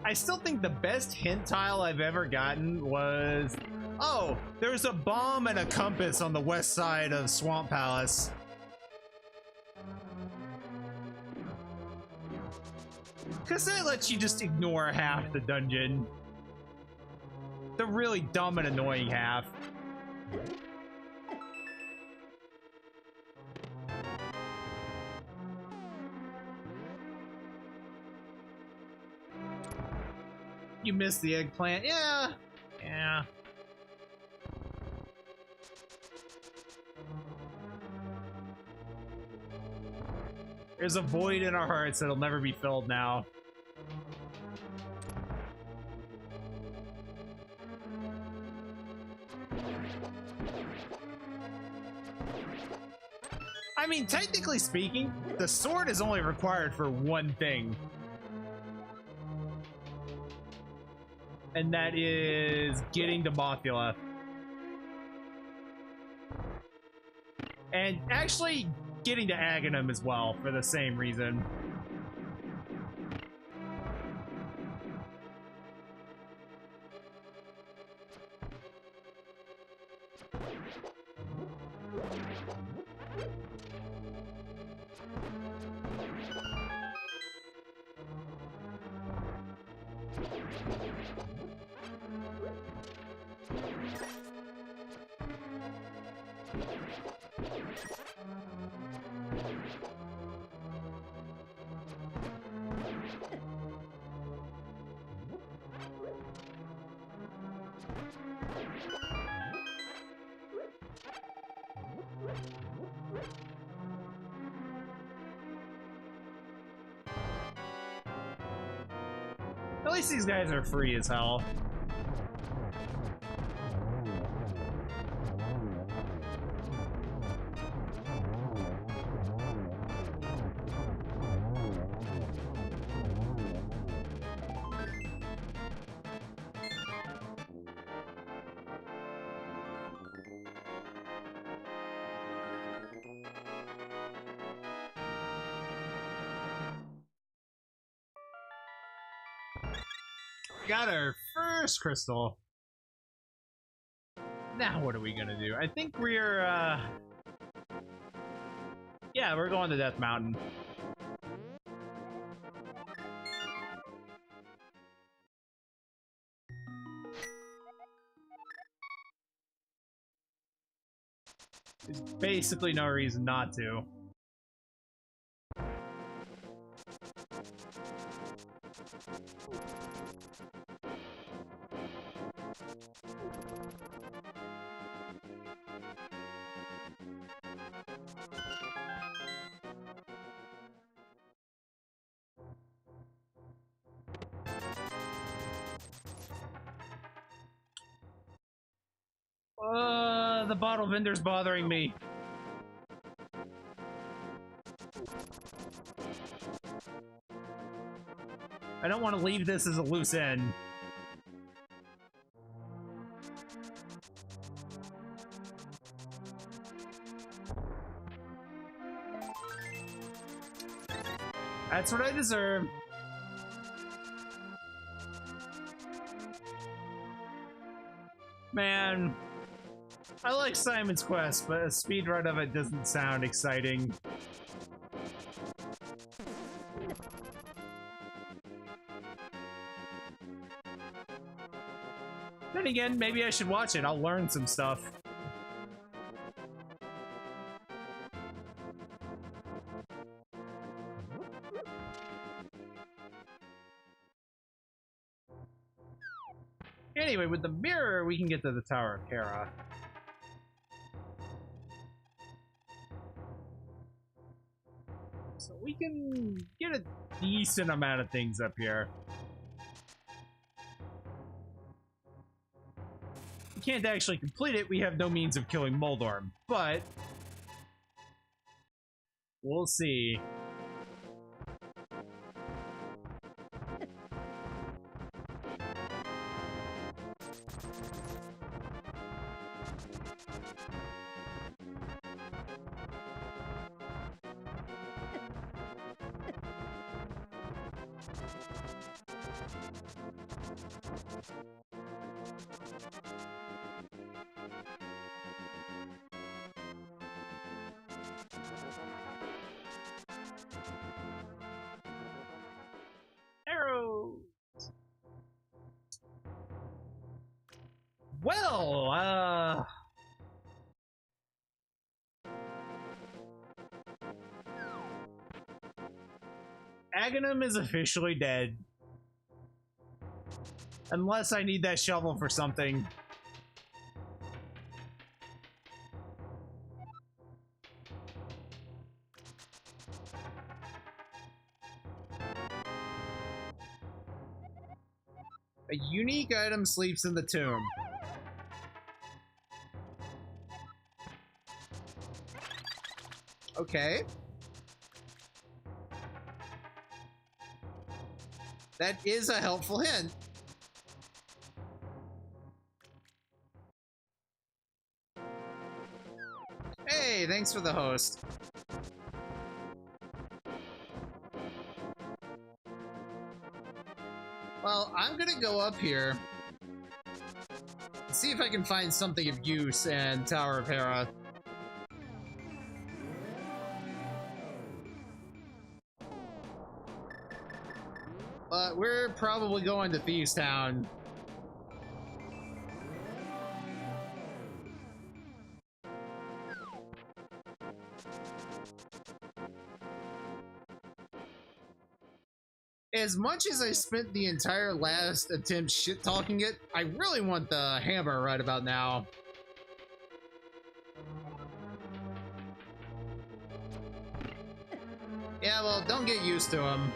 I still think the best hint tile I've ever gotten was, oh, there's a bomb and a compass on the west side of Swamp Palace. Because that lets you just ignore half the dungeon. The really dumb and annoying half. You missed the eggplant. Yeah. Yeah. There's a void in our hearts that'll never be filled now. I mean, technically speaking, the sword is only required for one thing. And that is getting to Mothula. And actually getting to Aghanim as well, for the same reason. At least these guys are free as hell. Got our first crystal. Now what are we gonna do? I think we're yeah, we're going to Death Mountain. There's basically no reason not to. The bottle vendor's bothering me. I don't want to leave this as a loose end. That's what I deserve. Man, I like Simon's Quest, but a speedrun of it doesn't sound exciting. Then again, maybe I should watch it. I'll learn some stuff. Anyway, with the mirror, we can get to the Tower of Hera. So we can get a decent amount of things up here. We can't actually complete it. We have no means of killing Moldorm, but we'll see. Well, Aghanim is officially dead. Unless I need that shovel for something. A unique item sleeps in the tomb. Okay. That is a helpful hint. Hey, thanks for the host. Well, I'm gonna go up here and see if I can find something of use in Tower of Hera. But we're probably going to Thieves Town. As much as I spent the entire last attempt shit-talking it, I really want the hammer right about now. Yeah, well, don't get used to him.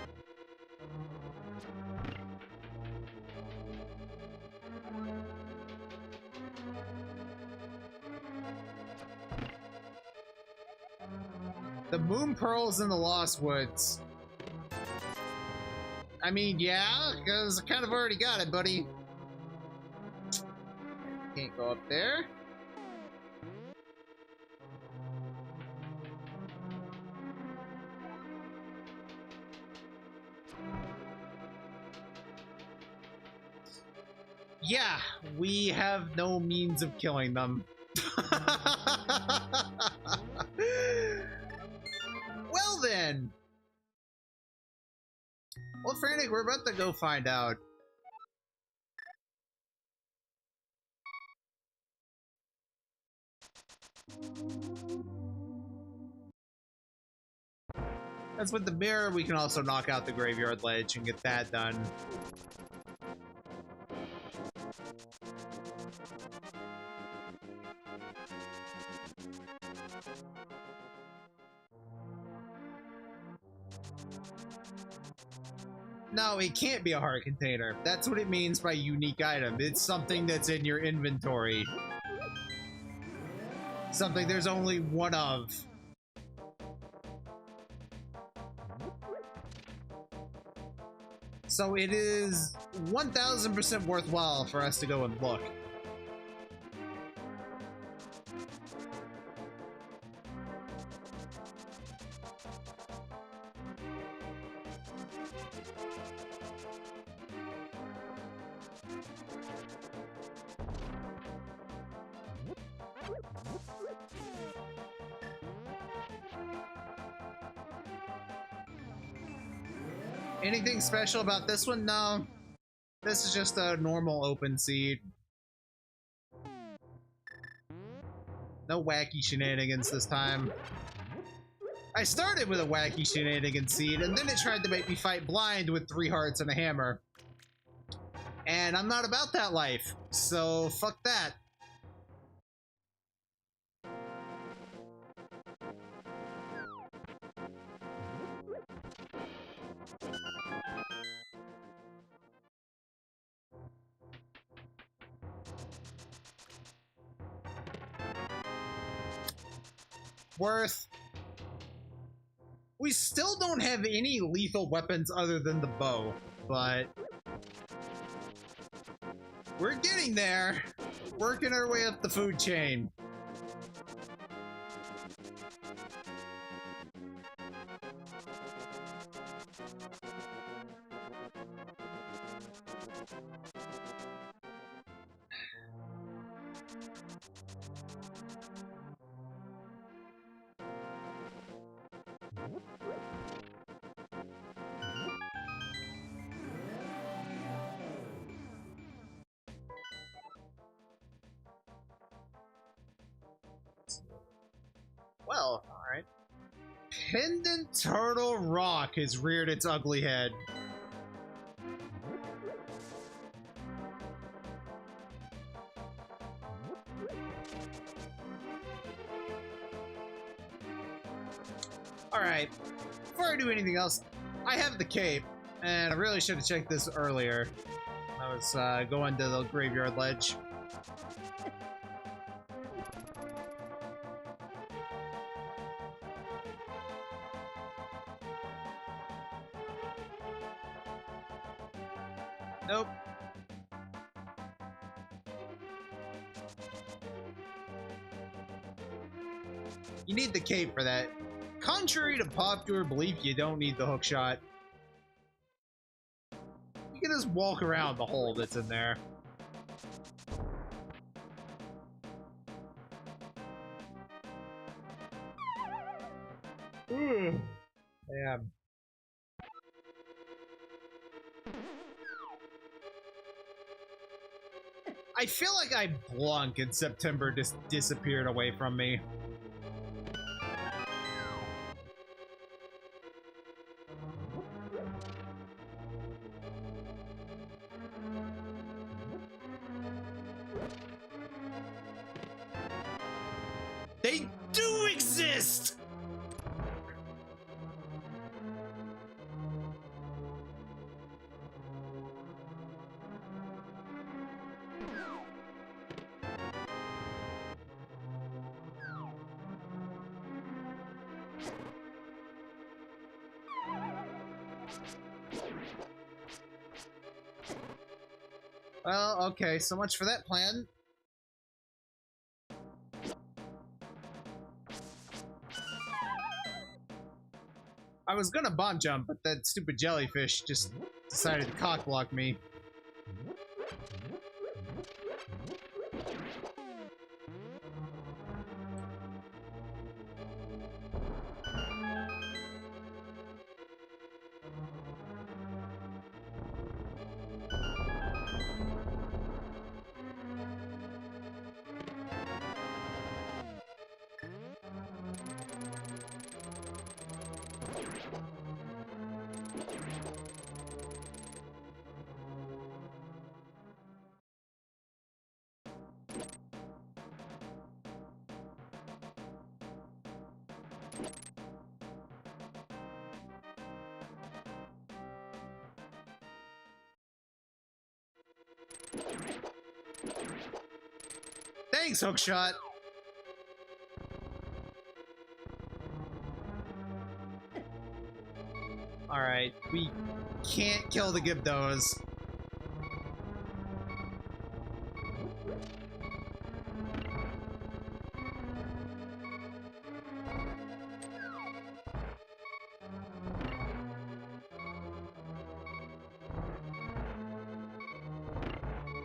The moon pearls in the Lost Woods. I mean, yeah, because I kind of already got it, buddy. Can't go up there. Yeah, we have no means of killing them. Well then. Well, Frantic, we're about to go find out. That's with the mirror, we can also knock out the graveyard ledge and get that done. No, it can't be a heart container. That's what it means by unique item. It's something that's in your inventory. Something there's only one of. So it is 1000% worthwhile for us to go and look. Anything special about this one? No. This is just a normal open seed. No wacky shenanigans this time. I started with a wacky shenanigan seed, and then it tried to make me fight blind with 3 hearts and a hammer. And I'm not about that life, so fuck that. Worth. We still don't have any lethal weapons other than the bow, but we're getting there. Working our way up the food chain. Well, alright. Pendant Turtle Rock has reared its ugly head. Alright, before I do anything else, I have the cape, and I really should have checked this earlier. I was going to the graveyard ledge. Nope. You need the cape for that. Contrary to popular belief, you don't need the hook shot. You can just walk around the hole that's in there. Damn. I feel like I blunk and September just disappeared away from me. They do exist! Well, okay, so much for that plan. I was gonna bomb jump, but that stupid jellyfish just decided to cock block me. Thanks, hookshot. Alright, we can't kill the Gibdos.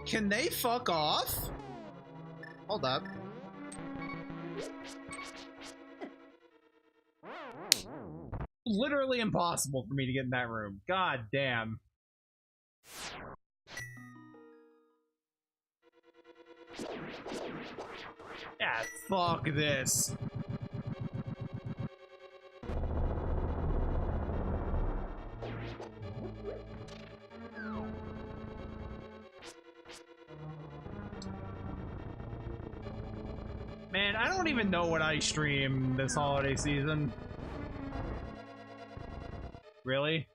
Can they fuck off? Hold up. Literally impossible for me to get in that room. God damn. Yeah, fuck this. Man, I don't even know what I stream this holiday season. Really?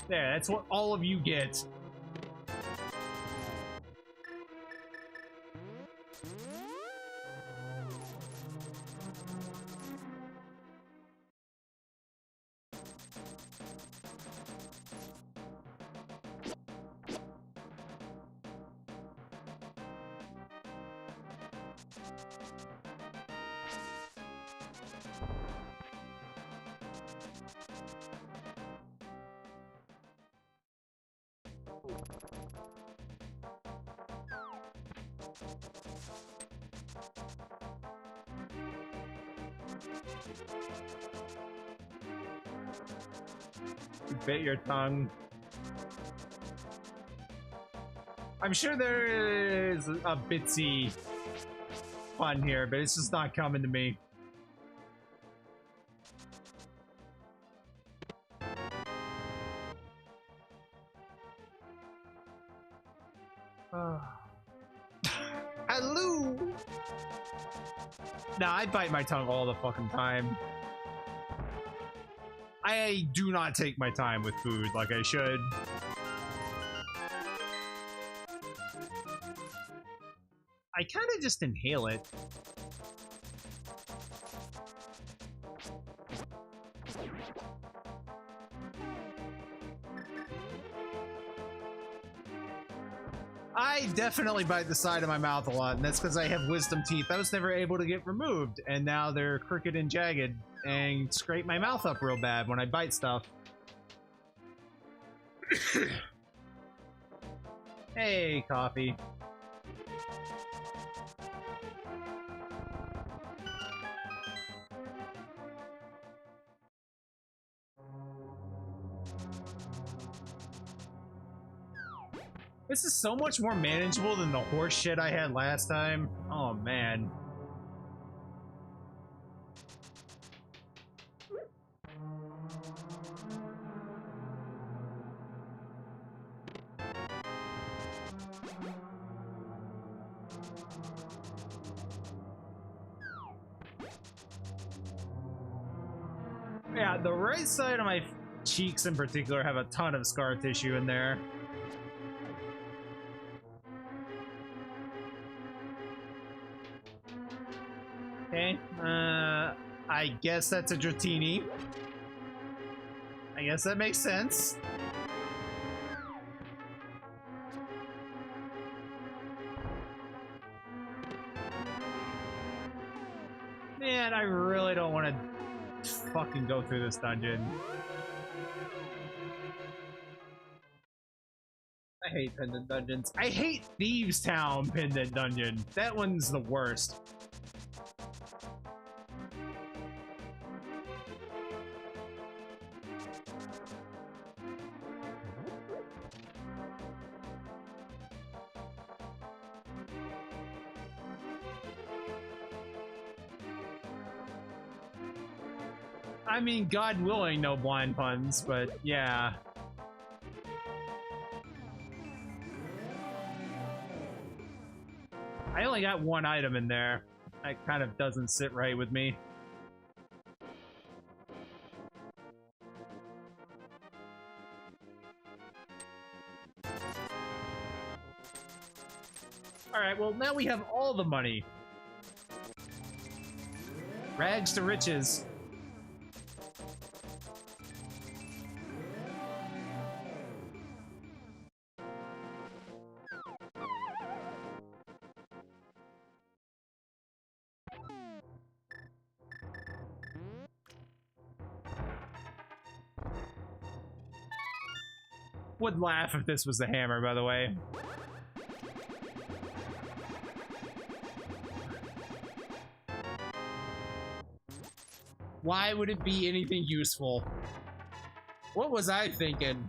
There, that's what all of you get. Bit your tongue. I'm sure there is a bitsy fun here, but it's just not coming to me. Hello! Nah, I bite my tongue all the fucking time. I do not take my time with food like I should. I kind of just inhale it. I definitely bite the side of my mouth a lot, and that's because I have wisdom teeth. I was never able to get removed, and now they're crooked and jagged and scrape my mouth up real bad when I bite stuff. Hey, coffee. This is so much more manageable than the horse shit I had last time. Oh, man. Yeah, the right side of my cheeks in particular have a ton of scar tissue in there. Okay, I guess that's a Dratini. I guess that makes sense. Man, I really don't want to fucking go through this dungeon. I hate Pendant Dungeons. I hate Thieves Town Pendant Dungeon. That one's the worst. I mean, God willing, no blind puns, but yeah. I only got one item in there. That kind of doesn't sit right with me. Alright, well, now we have all the money. Rags to riches. Would laugh if this was the hammer, by the way. Why would it be anything useful? What was I thinking?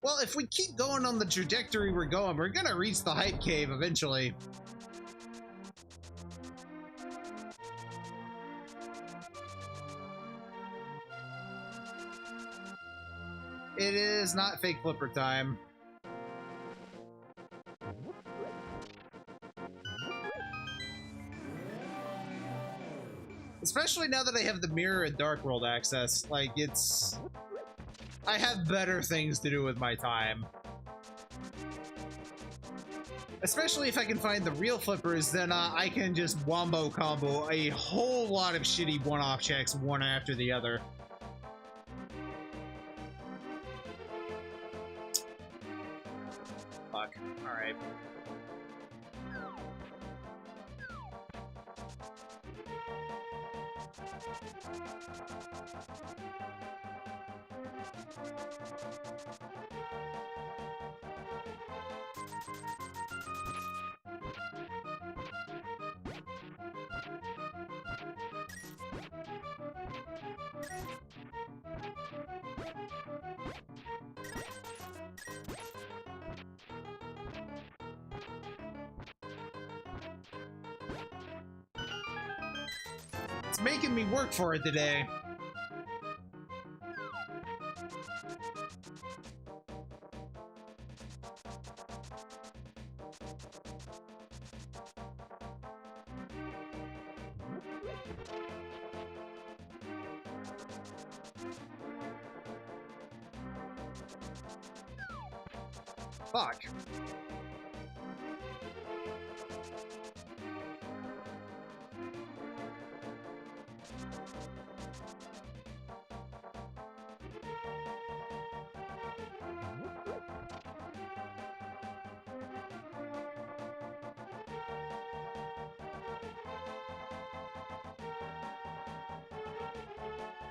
Well, if we keep going on the trajectory we're going, we're gonna reach the hype cave eventually. It is not fake flipper time. Especially now that I have the mirror and dark world access, like I have better things to do with my time. Especially if I can find the real flippers, then I can just wombo combo a whole lot of shitty one-off checks one after the other. Fuck. Alright. It's making me work for it today. Fuck.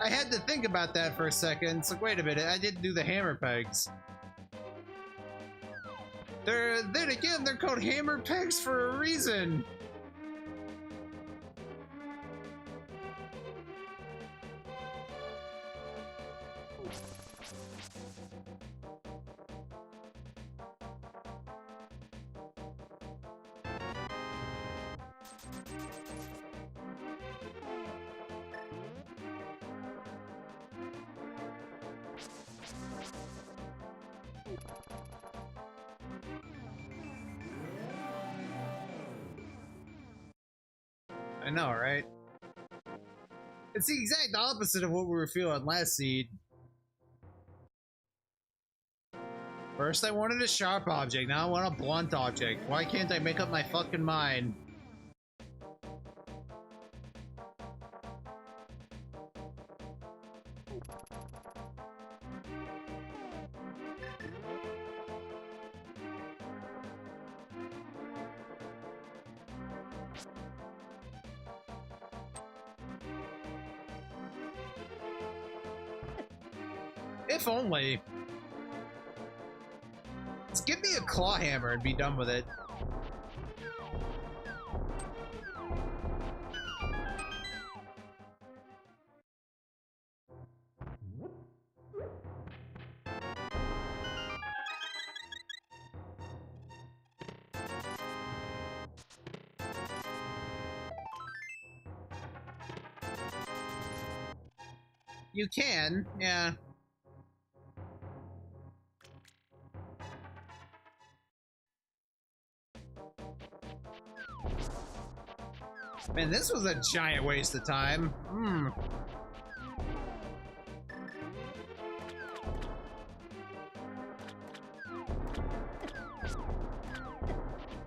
I had to think about that for a second. It's like, wait a minute, I didn't do the hammer pegs. Then again, they're called hammer pegs for a reason. I know, right? It's the exact opposite of what we were feeling last seed. First I wanted a sharp object, now I want a blunt object. Why can't I make up my fucking mind? If only. Just give me a claw hammer and be done with it. You can, yeah. Man, this was a giant waste of time.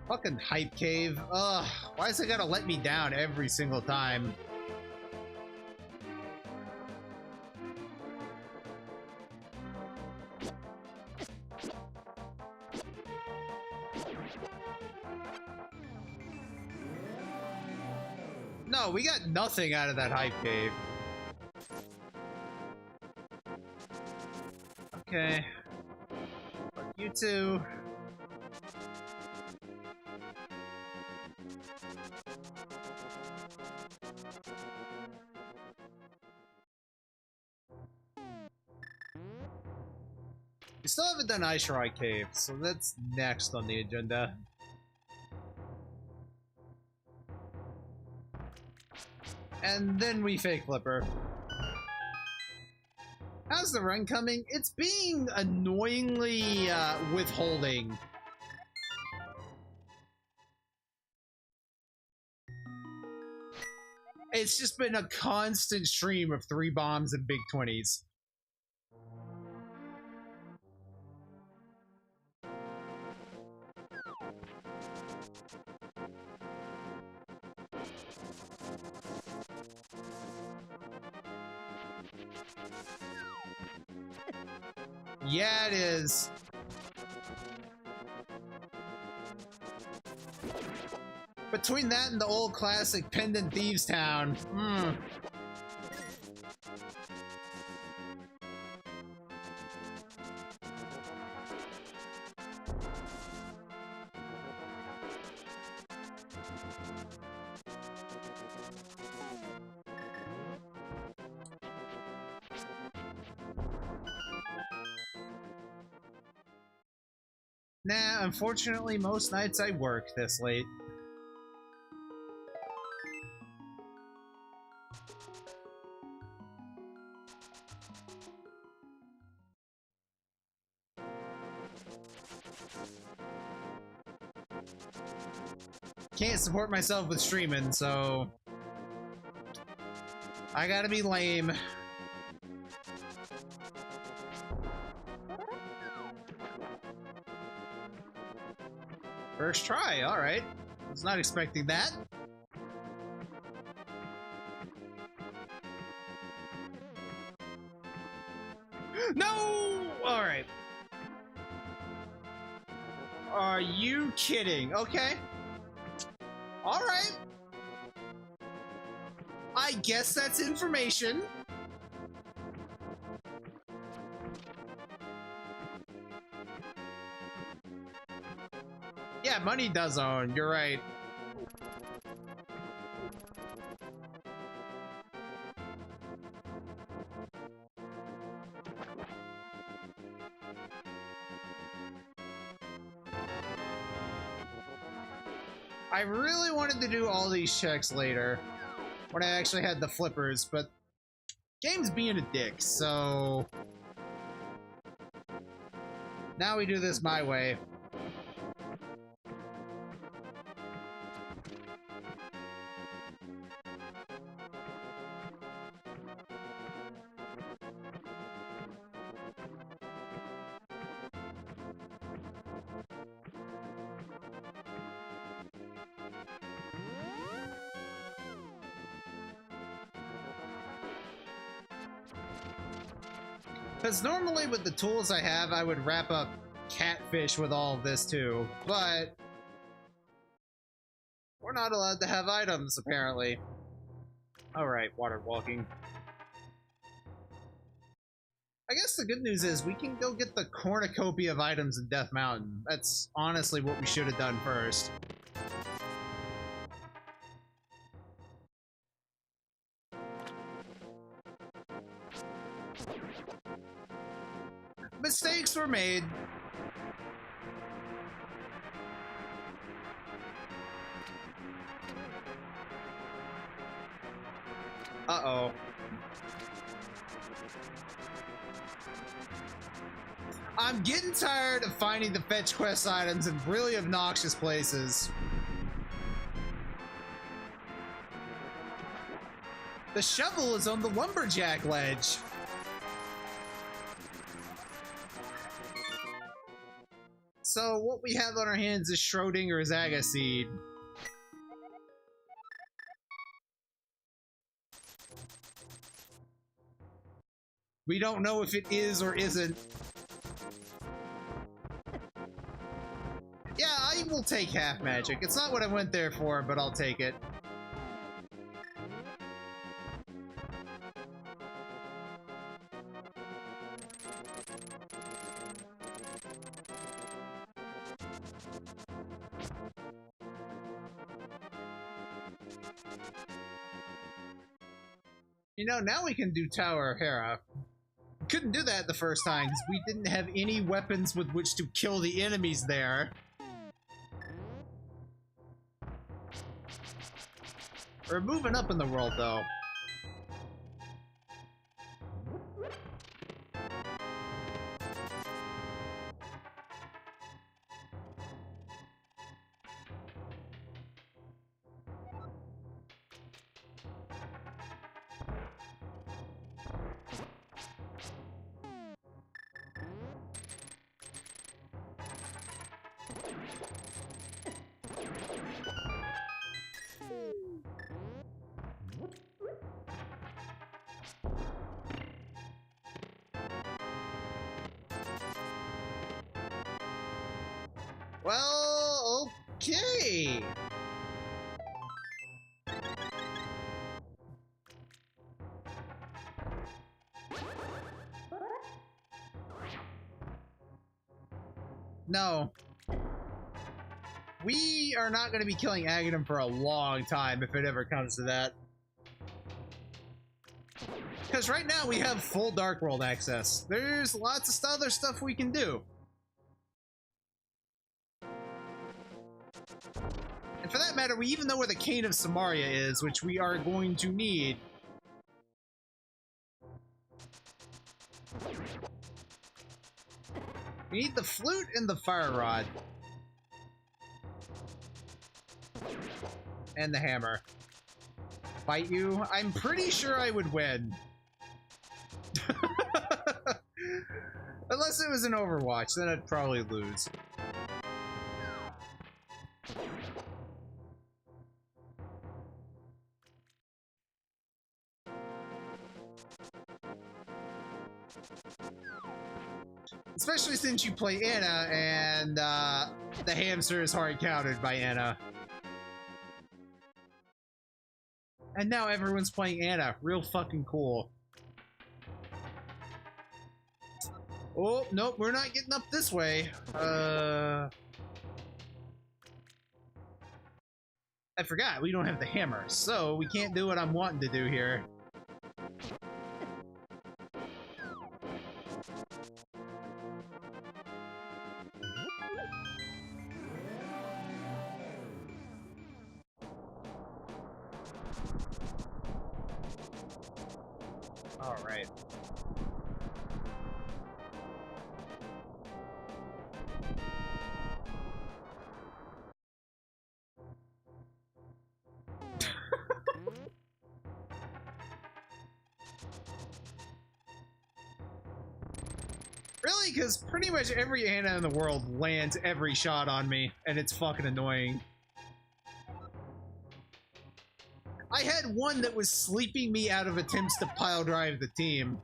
Fucking hype cave. Ugh, why is it gotta let me down every single time? No, we got nothing out of that hype cave. Okay. You too. We still haven't done Ice Ride Cave, so that's next on the agenda. And then we fake Flipper. How's the run coming? It's being annoyingly withholding. It's just been a constant stream of 3 bombs and big 20s. Yeah, it is. Between that and the old classic Pendant Thieves Town, Nah, unfortunately, most nights I work this late. Can't support myself with streaming, so I gotta be lame. First try, alright. Was not expecting that. No! Alright. Are you kidding? Okay. Alright. I guess that's information. Yeah, money does own. You're right. I really wanted to do all these checks later when I actually had the flippers, but game's being a dick, so now we do this my way. Because normally with the tools I have, I would wrap up catfish with all of this too, but we're not allowed to have items, apparently. Alright, water walking. I guess the good news is we can go get the cornucopia of items in Death Mountain. That's honestly what we should have done first. Mistakes were made. Uh-oh. I'm getting tired of finding the fetch quest items in really obnoxious places. The shovel is on the lumberjack ledge. So what we have on our hands is Schrodinger's Aga Seed. We don't know if it is or isn't. Yeah, I will take half magic. It's not what I went there for, but I'll take it. You know, now we can do Tower of Hera. Couldn't do that the first time because we didn't have any weapons with which to kill the enemies there. We're moving up in the world, though. Well, okay. No. We are not going to be killing Aghanim for a long time if it ever comes to that. Because right now we have full Dark World access. There's lots of other stuff we can do. And for that matter, we even know where the Cane of Samaria is, which we are going to need. We need the flute and the fire rod. And the hammer. Fight you? I'm pretty sure I would win. Unless it was an Overwatch, then I'd probably lose. Especially since you play Anna, and the hamster is hard countered by Anna. And now everyone's playing Anna. Real fucking cool. Oh, nope, we're not getting up this way. I forgot, we don't have the hammer, so we can't do what I'm wanting to do here. All right. Really? Because pretty much every Anna in the world lands every shot on me, and it's fucking annoying. I had one that was sleeping me out of attempts to pile drive the team.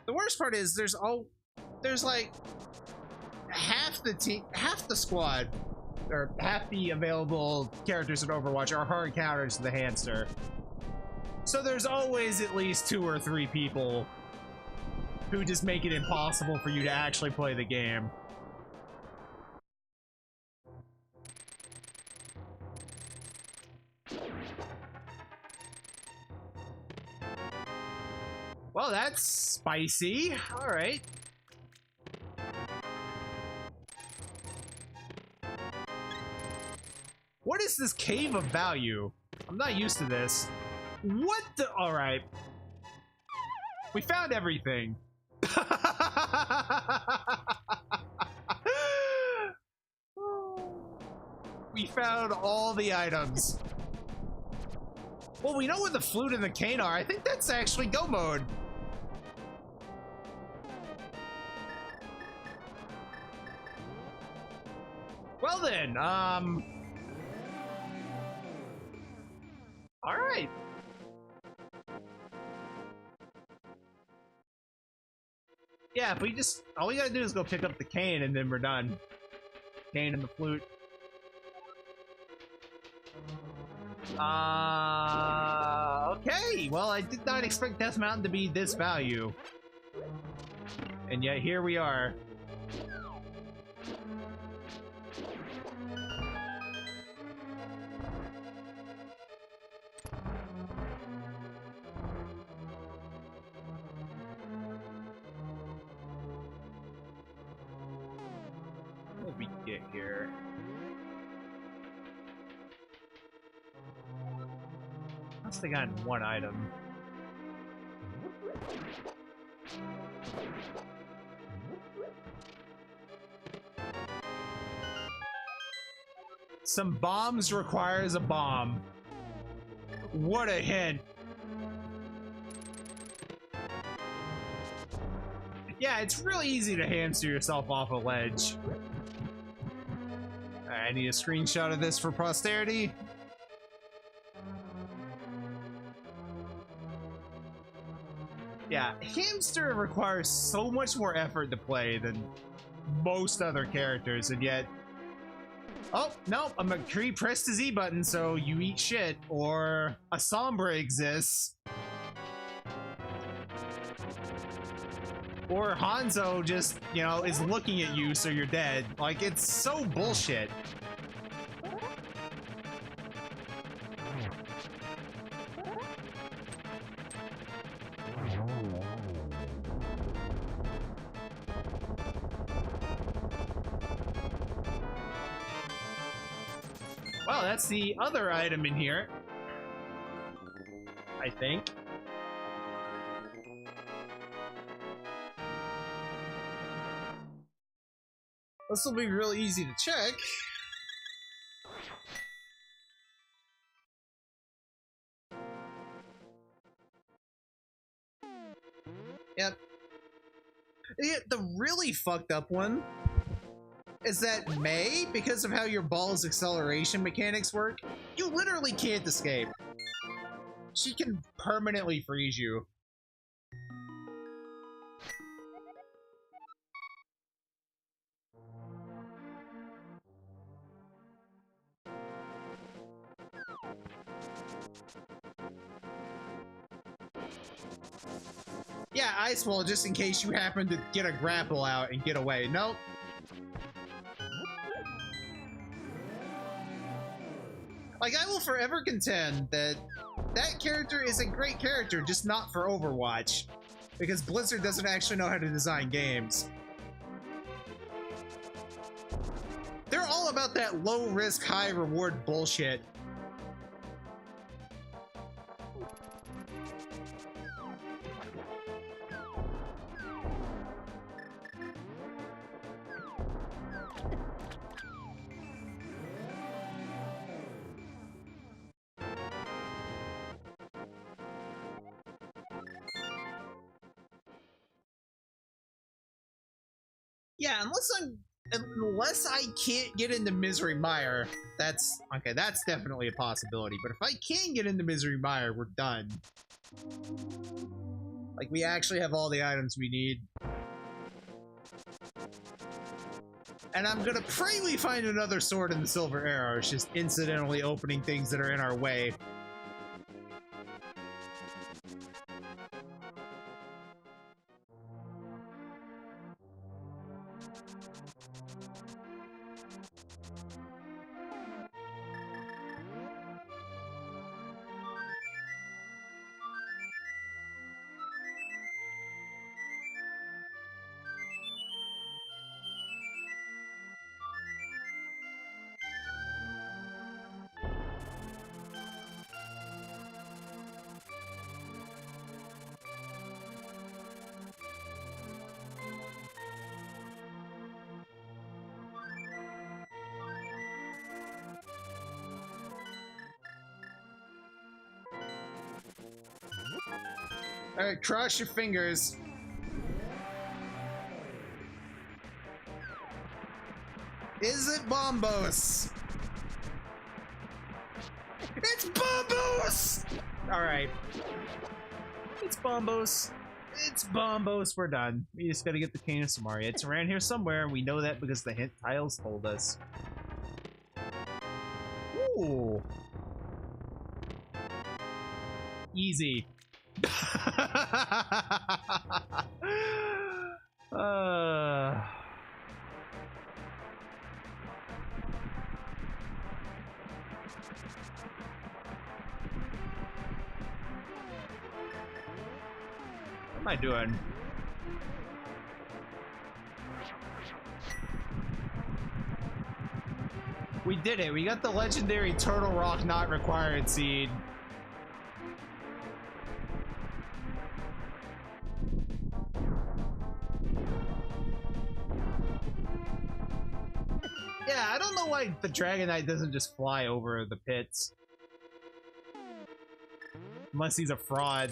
The worst part is there's like half the team, half the squad, or half the available characters in Overwatch are hard counters to the hamster. So there's always at least 2 or 3 people who just make it impossible for you to actually play the game. Well, that's spicy. All right. What is this cave of value? I'm not used to this. What the? All right. We found everything. We found all the items. Well, we know where the flute and the cane are. I think that's actually go mode. Well then, all right. Yeah, if we just... all we gotta do is go pick up the cane and then we're done. Cane and the flute. Okay. Well, I did not expect Death Mountain to be this value. And yet, here we are. What did we get here? Must have gotten one item. Some bombs requires a bomb. What a hint. Yeah, it's really easy to hamster yourself off a ledge. I need a screenshot of this for posterity. Yeah, hamster requires so much more effort to play than most other characters, and yet... oh, no, a McCree pressed the Z button, so you eat shit, or a Sombra exists. Or Hanzo just, you know, is looking at you, so you're dead. Like, it's so bullshit. Well, that's the other item in here. I think. This will be really easy to check. Yep. The really fucked up one is that May, because of how your ball's acceleration mechanics work, you literally can't escape. She can permanently freeze you. Yeah, Ice Wall, just in case you happen to get a grapple out and get away. Nope. Like, I will forever contend that that character is a great character, just not for Overwatch. Because Blizzard doesn't actually know how to design games. They're all about that low-risk, high-reward bullshit. Yeah, unless I can't get into Misery Mire, that's okay, that's definitely a possibility. But if I can get into Misery Mire, we're done. Like, we actually have all the items we need. And I'm gonna pray we find another sword in the Silver Arrow. It's just incidentally opening things that are in our way. Alright, cross your fingers. Is it Bombos? It's Bombos! Alright. It's Bombos. It's Bombos. We're done. We just gotta get the Cane of Samaria. It's around here somewhere. We know that because the hint tiles told us. Ooh. Easy. What am I doing? We did it. We got the legendary Turtle Rock Not Required seed. Yeah, I don't know why the Dragon Knight doesn't just fly over the pits. Unless he's a fraud.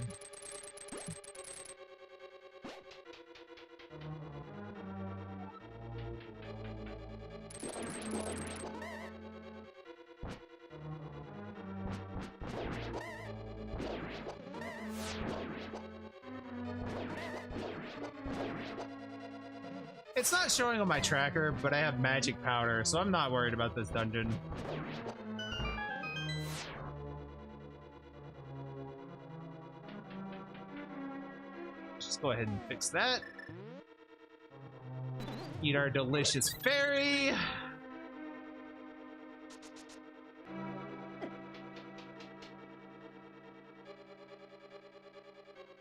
It's not showing on my tracker, but I have magic powder, so I'm not worried about this dungeon. Just go ahead and fix that. Eat our delicious fairy.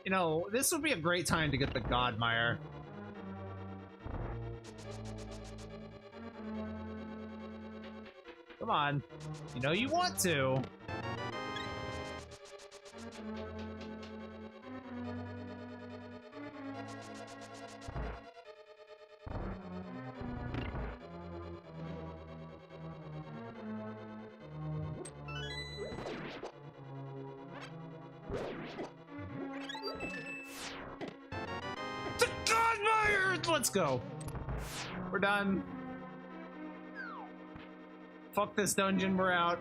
You know, this would be a great time to get the Godmire. Come on. You know you want to. The Godmire! Let's go. We're done. Fuck this dungeon, we're out.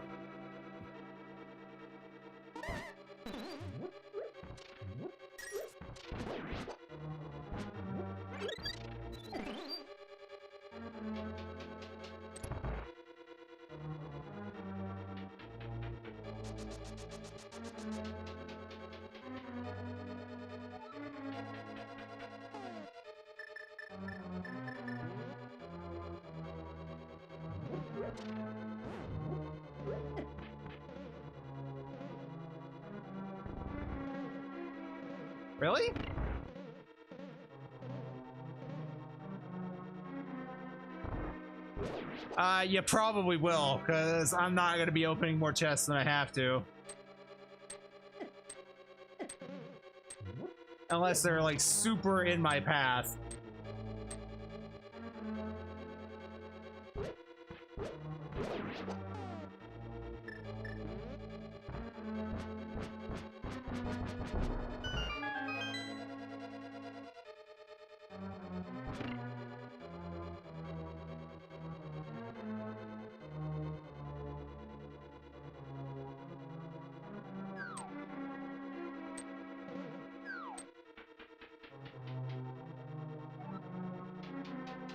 Really? You probably will, because I'm not going to be opening more chests than I have to. Unless they're, like, super in my path.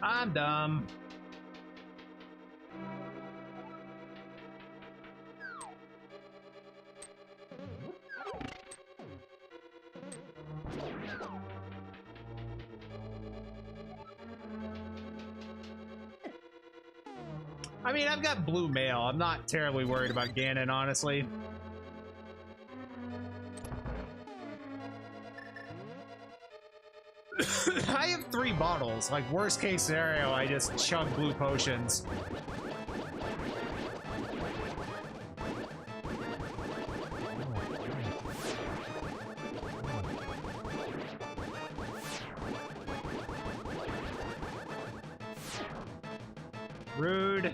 I'm dumb. I mean, I've got blue mail. I'm not terribly worried about Ganon, honestly. I have 3 bottles. Like, worst case scenario, I just chug blue potions. Rude.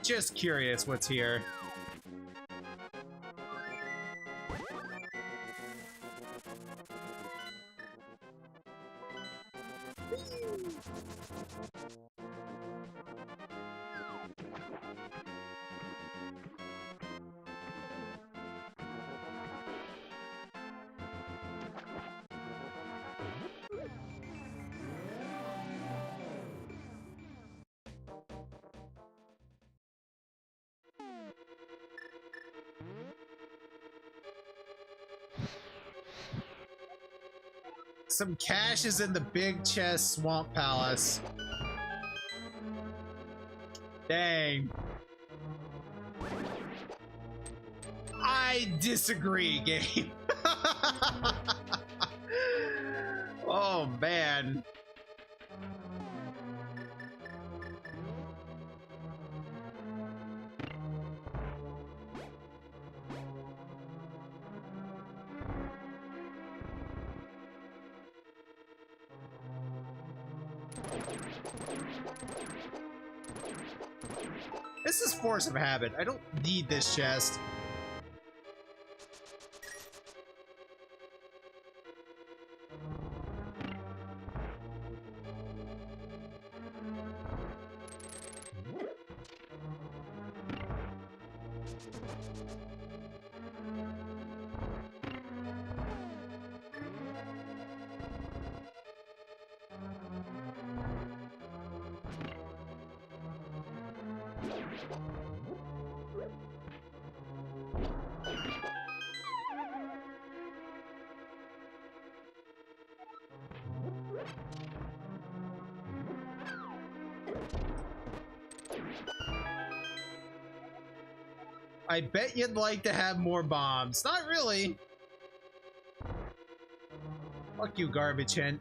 Just curious what's here. Some cash is in the big chest swamp palace. Dang. I disagree, game. Oh, man. This is force of habit. I don't need this chest. I bet you'd like to have more bombs. Not really. Fuck you, garbage hint.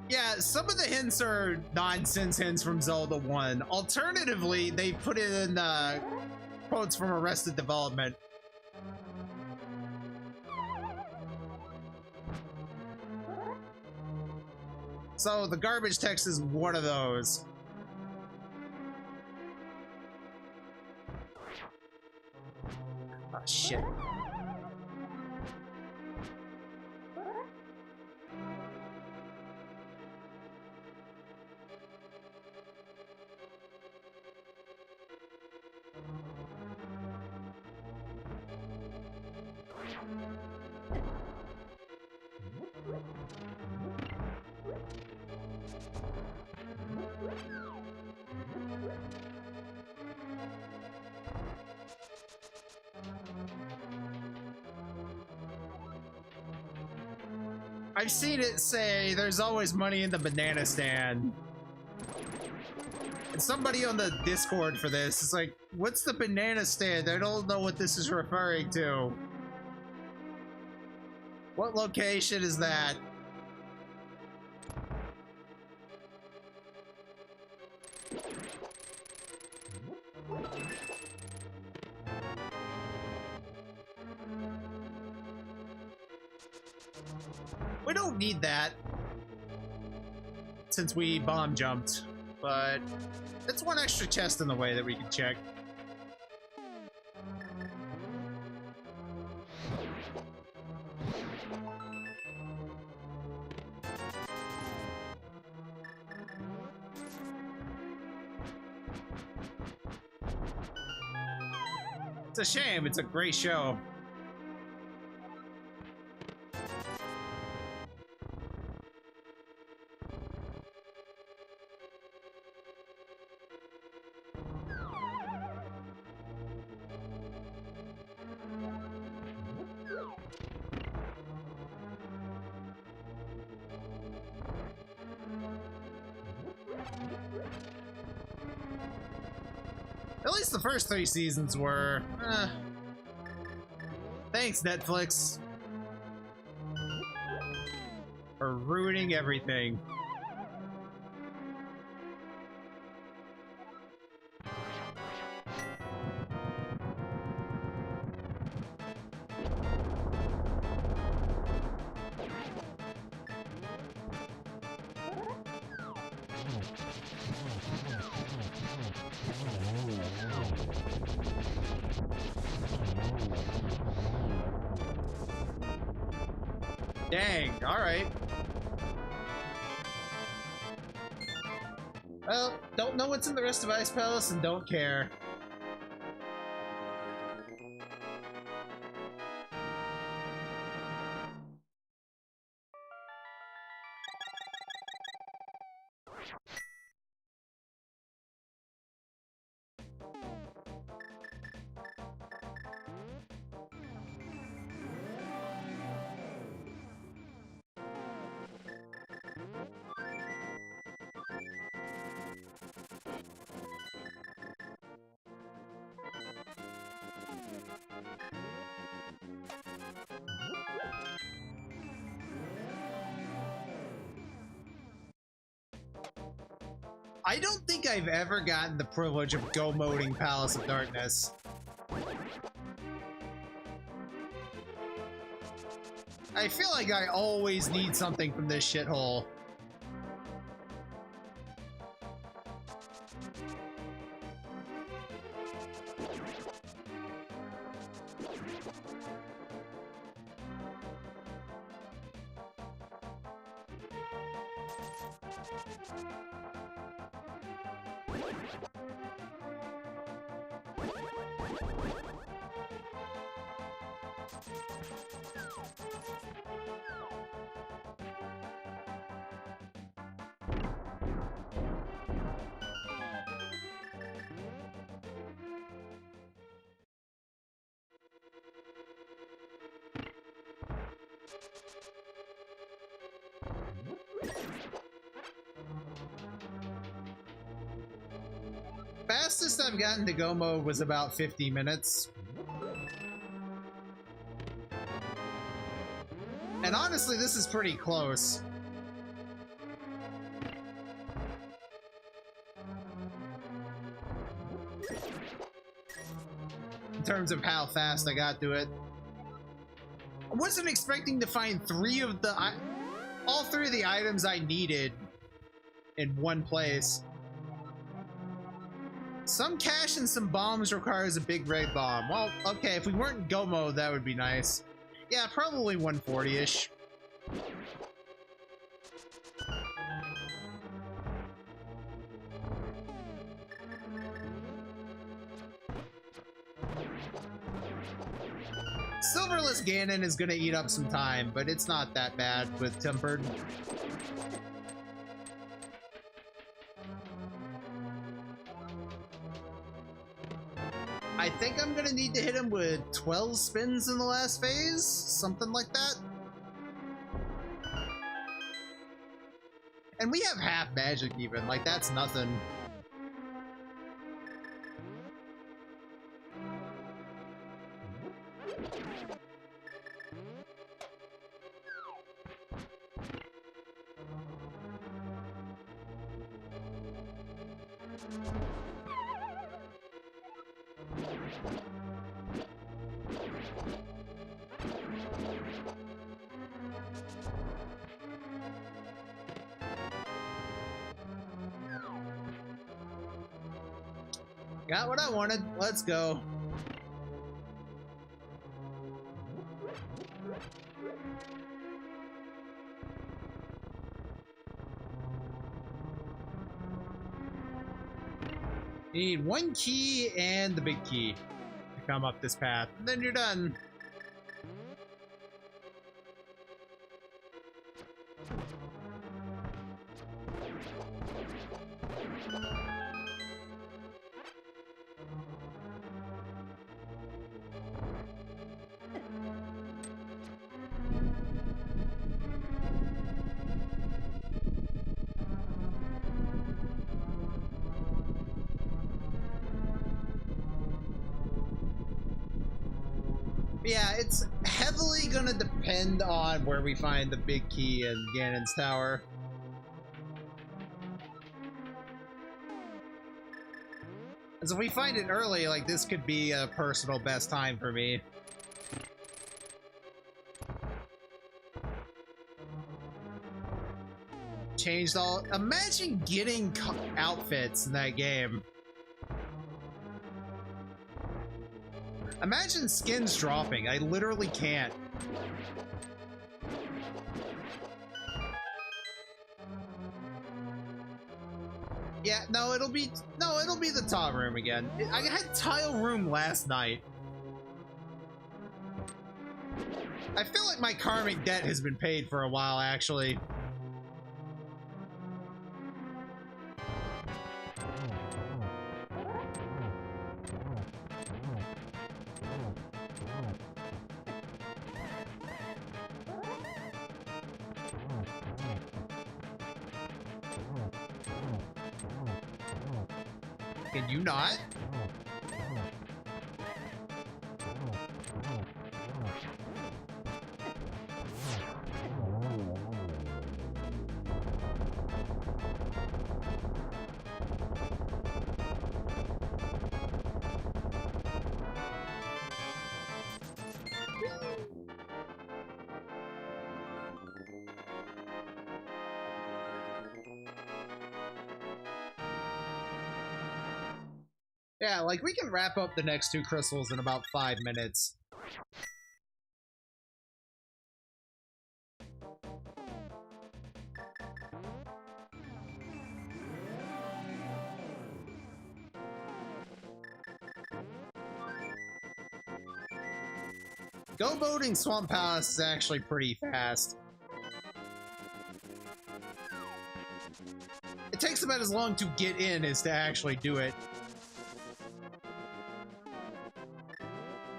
Yeah, some of the hints are nonsense hints from Zelda 1. Alternatively, they put it in quotes from Arrested Development. So the garbage text is one of those. Oh, shit. I've seen it say there's always money in the banana stand. And somebody on the Discord for this is like, what's the banana stand? I don't know what this is referring to. What location is that? We don't need that since we bomb jumped, but it's one extra chest in the way that we can check. It's a shame, it's a great show. At least the first 3 seasons were, Thanks, Netflix. For ruining everything. Dang, alright. Well, don't know what's in the rest of Ice Palace and don't care. I don't think I've ever gotten the privilege of go-moding Palace of Darkness. I feel like I always need something from this shithole. Fastest I've gotten to go mode was about 50 minutes. And honestly, this is pretty close. In terms of how fast I got to it. I wasn't expecting to find all three of the items I needed in one place. Some cash and some bombs requires a big red bomb. Well, okay, if we weren't in go mode, that would be nice. Yeah, probably 140-ish. Silverless Ganon is gonna eat up some time, but it's not that bad with Tempered. I think I'm gonna need to hit him with 12 spins in the last phase, something like that. And we have half magic even, like that's nothing. Got what I wanted. Let's go. Need one key and the big key to come up this path, and then you're done. Yeah, it's heavily gonna depend on where we find the big key in Ganon's tower. As if we find it early, like this could be a personal best time for me. changed all. Imagine getting outfits in that game. Imagine skins dropping. I literally can't. Yeah, no, it'll be the top room again. I had tile room last night. I feel like my karmic debt has been paid for a while, actually. Can you not? Yeah, like, we can wrap up the next 2 crystals in about 5 minutes. Go boating Swamp Palace is actually pretty fast. It takes about as long to get in as to actually do it.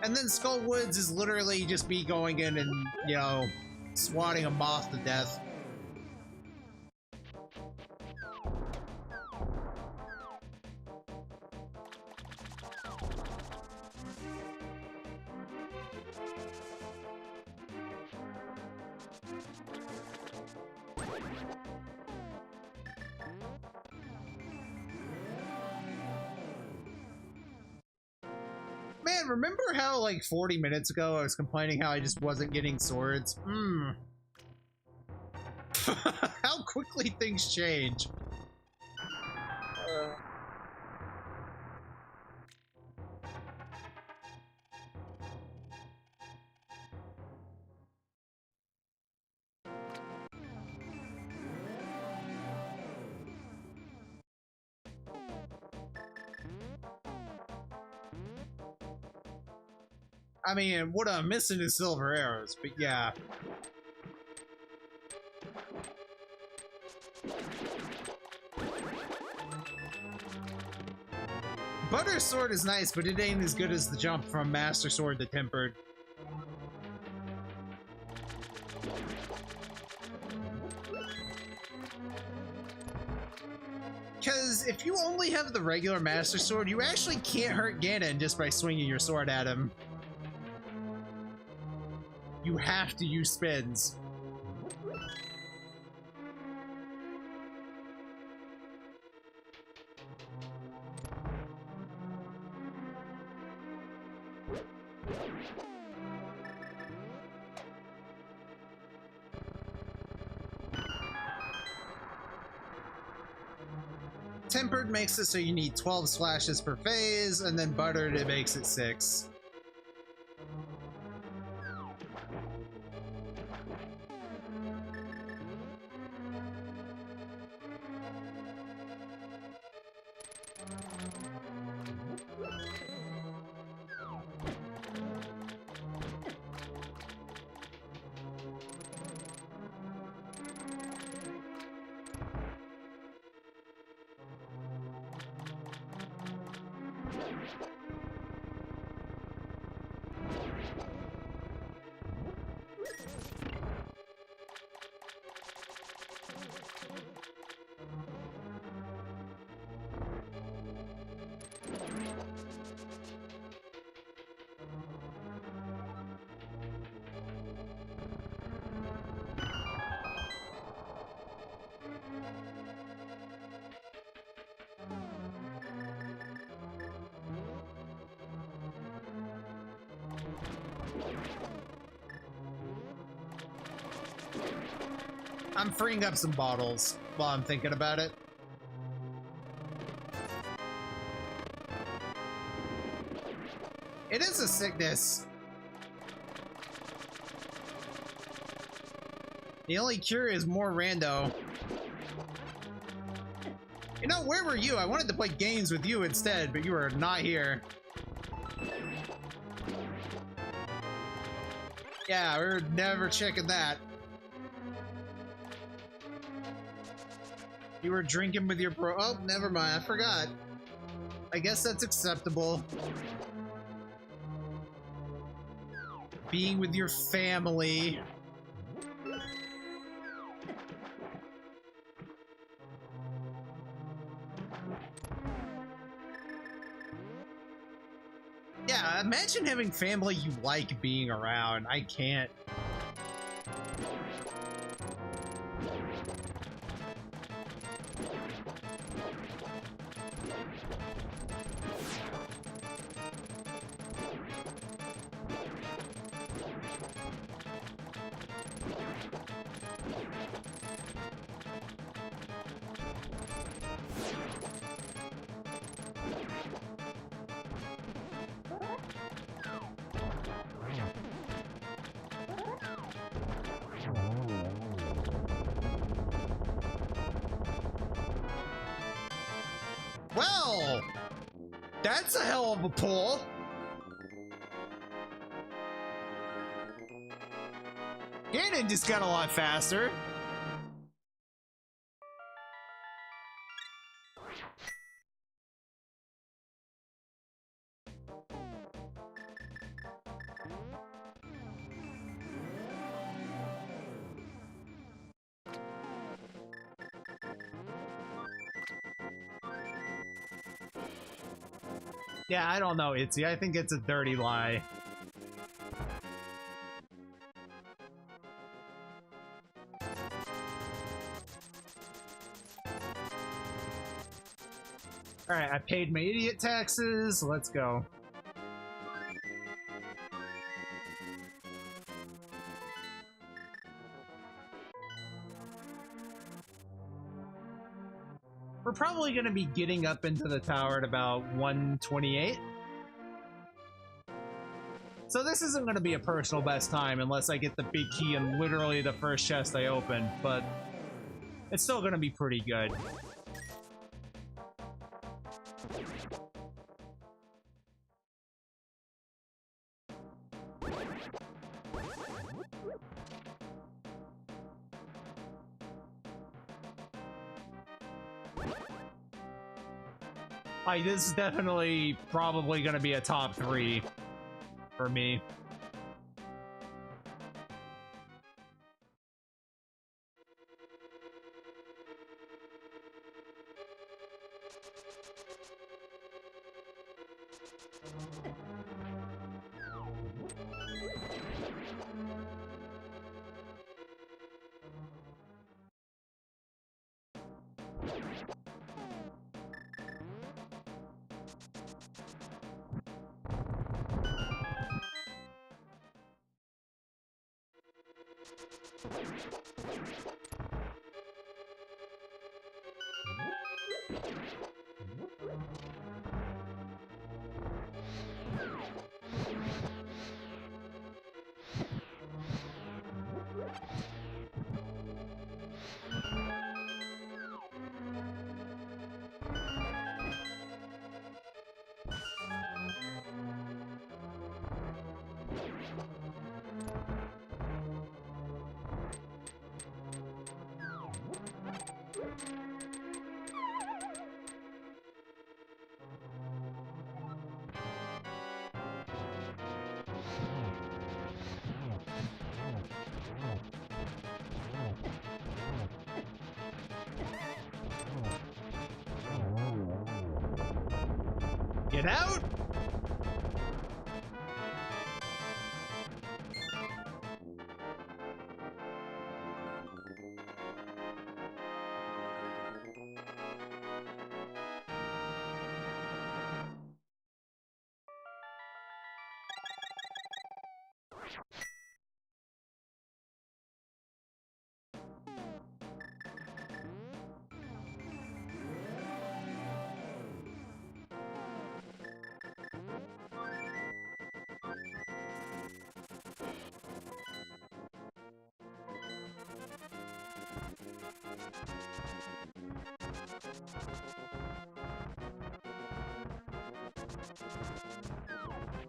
And then Skull Woods is literally just me going in and, you know, swatting a moth to death. Man, remember how, like, 40 minutes ago I was complaining how I just wasn't getting swords? How quickly things change. I mean, what I'm missing is silver arrows, but yeah. Butter Sword is nice, but it ain't as good as the jump from Master Sword to Tempered. Because if you only have the regular Master Sword, you actually can't hurt Ganon just by swinging your sword at him. You have to use spins. Tempered makes it so you need 12 splashes per phase, and then Buttered, it makes it 6. I'm freeing up some bottles. while I'm thinking about it. It is a sickness. The only cure is more rando. You know, where were you? I wanted to play games with you instead, but you are not here. Yeah, we were never checking that. You were drinking with your bro. Oh, never mind. I forgot. I guess that's acceptable. Being with your family. Yeah, imagine having family you like being around. I can't. Well, that's a hell of a pull. Ganon just got a lot faster. Yeah, I don't know, Itzy. I think it's a dirty lie. Alright, I paid my idiot taxes. Let's go. We're probably going to be getting up into the tower at about 128. So this isn't going to be a personal best time unless I get the big key in literally the first chest I open, but it's still going to be pretty good. Like, this is definitely probably going to be a top 3 for me. Get out!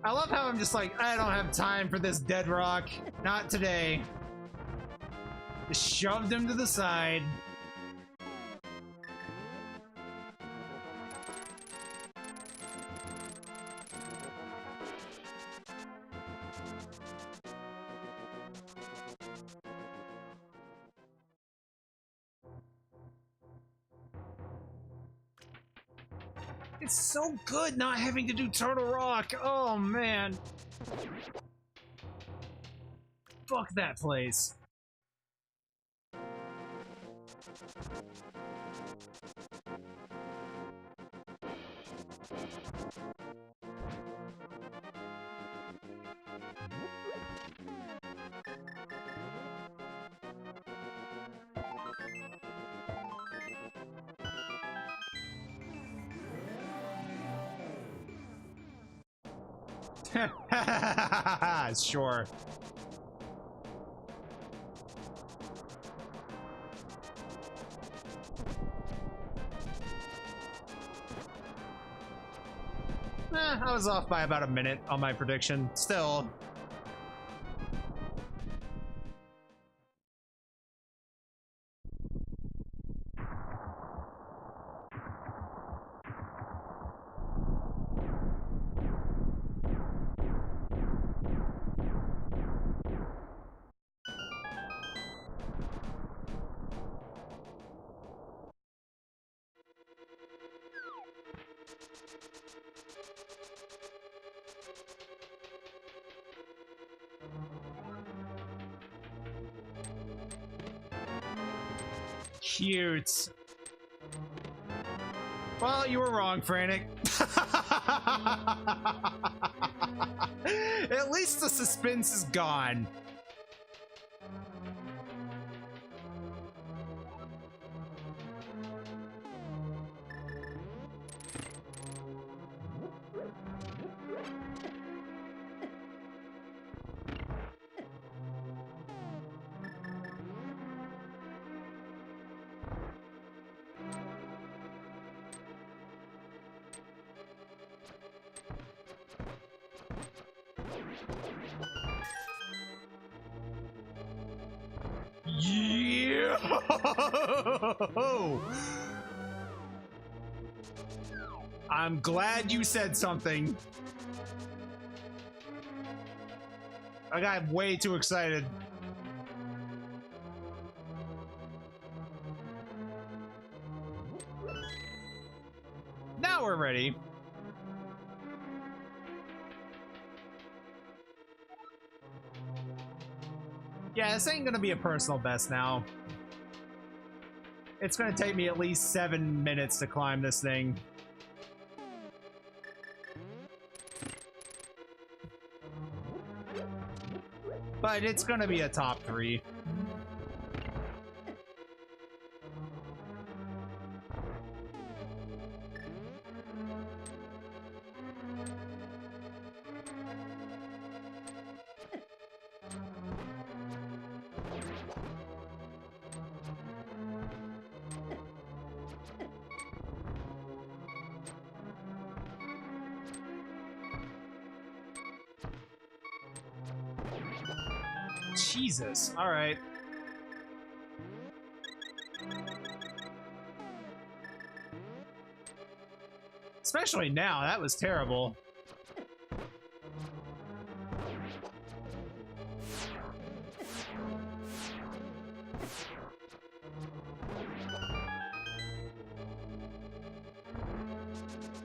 I love how I'm just like, I don't have time for this dead rock. Not today. Just shoved him to the side. It's so good not having to do Turtle Rock. Oh, man. Fuck that place. Sure. I was off by about a minute on my prediction. Still. Cute. Well, you were wrong, Frantic. At least the suspense is gone. Yeah! I'm glad you said something. I got way too excited. Now we're ready. Yeah, this ain't gonna be a personal best now. It's gonna take me at least 7 minutes to climb this thing. But it's gonna be a top 3. Jesus, alright. Especially now, that was terrible.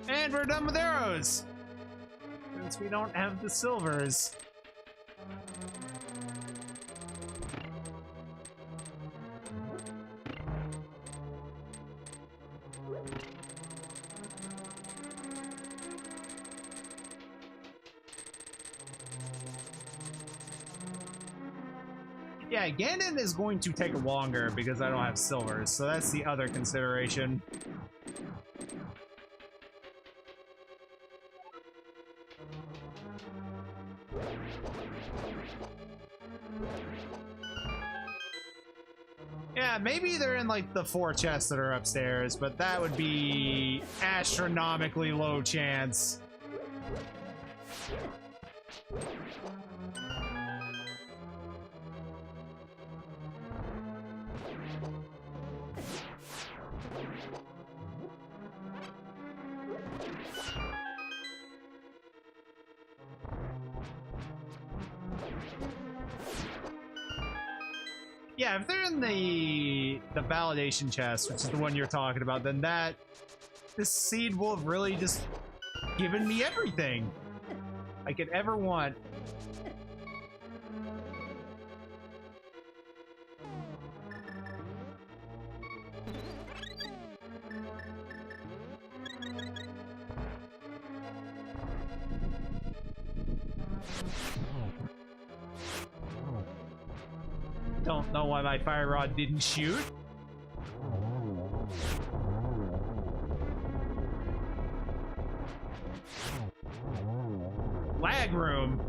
And we're done with arrows! Since we don't have the silvers. Yeah, Ganon is going to take longer because I don't have silvers, so that's the other consideration. Yeah, maybe they're in like the 4 chests that are upstairs, but that would be astronomically low chance. Yeah, if they're in the validation chest, which is the one you're talking about, then this seed will have really just given me everything I could ever want. Don't know why my fire rod didn't shoot. Lag room.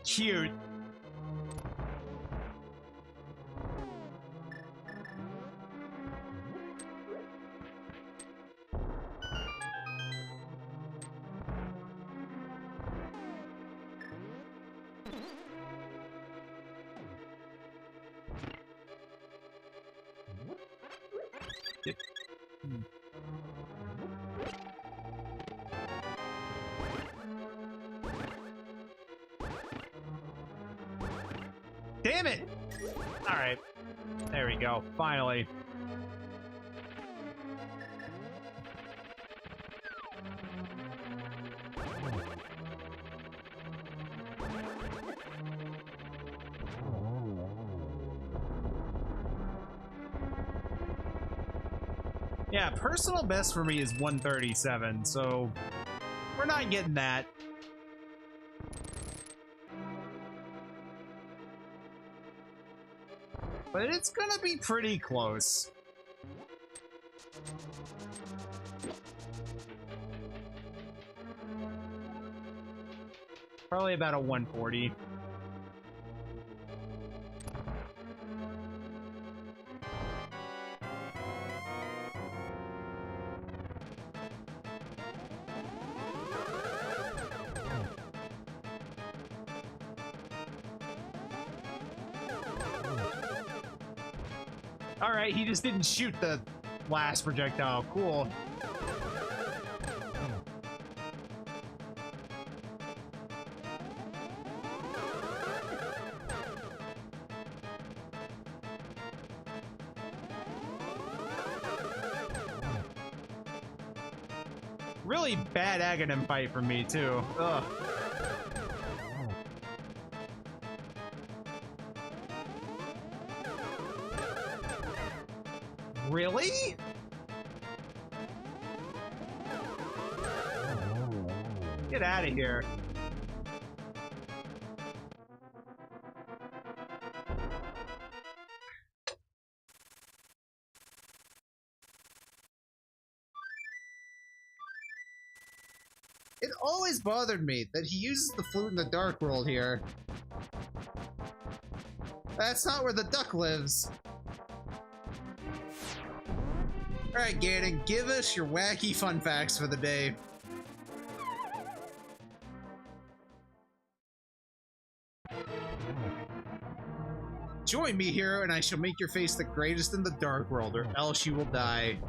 Cute. Damn it! Alright. There we go. Finally. Yeah, personal best for me is 137, so we're not getting that. But it's gonna be pretty close. Probably about a 140. Alright, he just didn't shoot the last projectile. Cool. Really bad Aghanim fight for me, too. Ugh. Really? Get out of here. It always bothered me that he uses the flute in the Dark World here. That's not where the duck lives. Alright, Ganon, give us your wacky fun facts for the day. Join me, hero, and I shall make your face the greatest in the Dark World, or else you will die.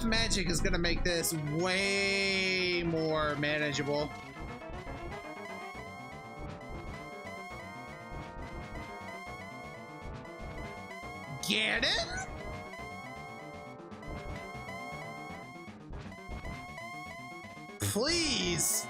Magic is gonna make this way more manageable. Get it? Please.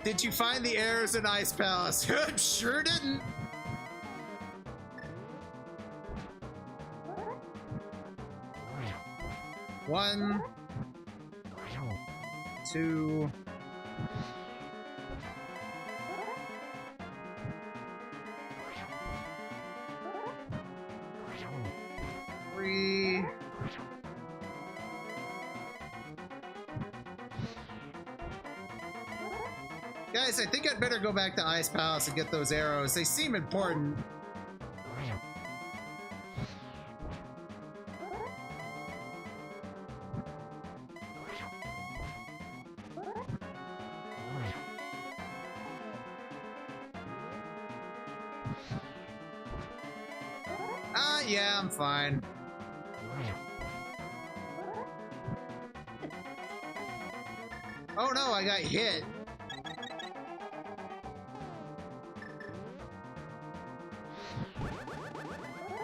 Did you find the arrows in Ice Palace? Sure didn't. One, two, three. Guys, I think I'd better go back to Ice Palace and get those arrows. They seem important. Yeah, I'm fine. Oh no, I got hit.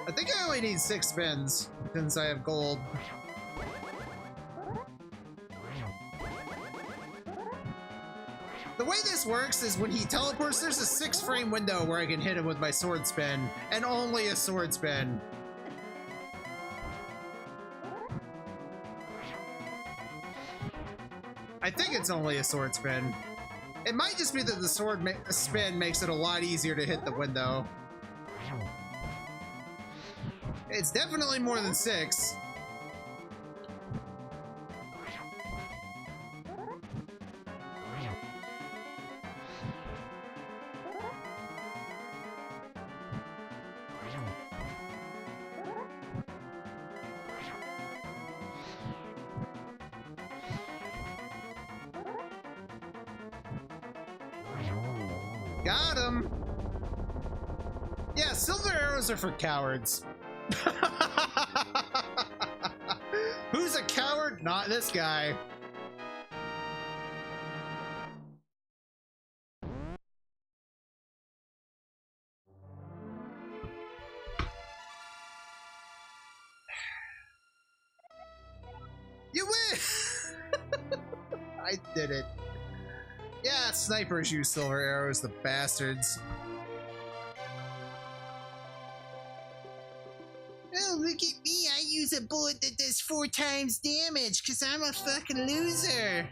I think I only need 6 spins since I have gold. The way this works is when he teleports, there's a 6-frame window where I can hit him with my sword spin, and only a sword spin. I think it's only a sword spin. It might just be that the sword spin makes it a lot easier to hit the window. It's definitely more than 6. Got him! Yeah, silver arrows are for cowards. Who's a coward? Not this guy. You win! I did it. Yeah, snipers use silver arrows, the bastards. Oh, look at me. I use a bullet that does 4 times damage because I'm a fucking loser.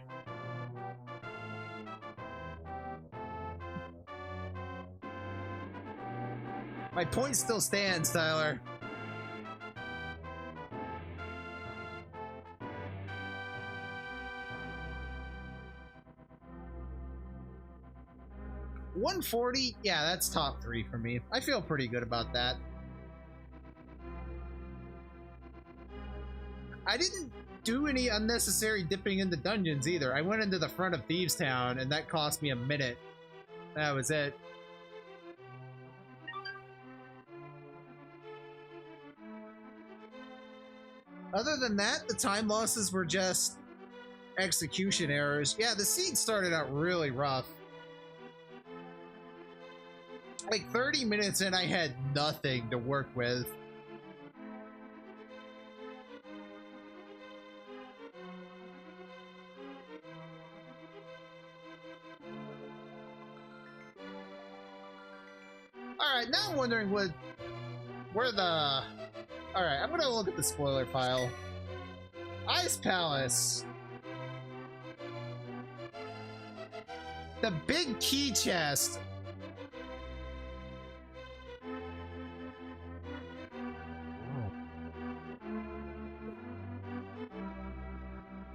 My point still stands, Tyler. $140? Yeah, that's top 3 for me. I feel pretty good about that. I didn't do any unnecessary dipping into dungeons either. I went into the front of Thieves Town and that cost me a minute. That was it. Other than that, the time losses were just execution errors. Yeah, the siege started out really rough. Like 30 minutes in, I had nothing to work with. Alright, now I'm wondering where the Alright, I'm gonna look at the spoiler file. Ice Palace. The big key chest.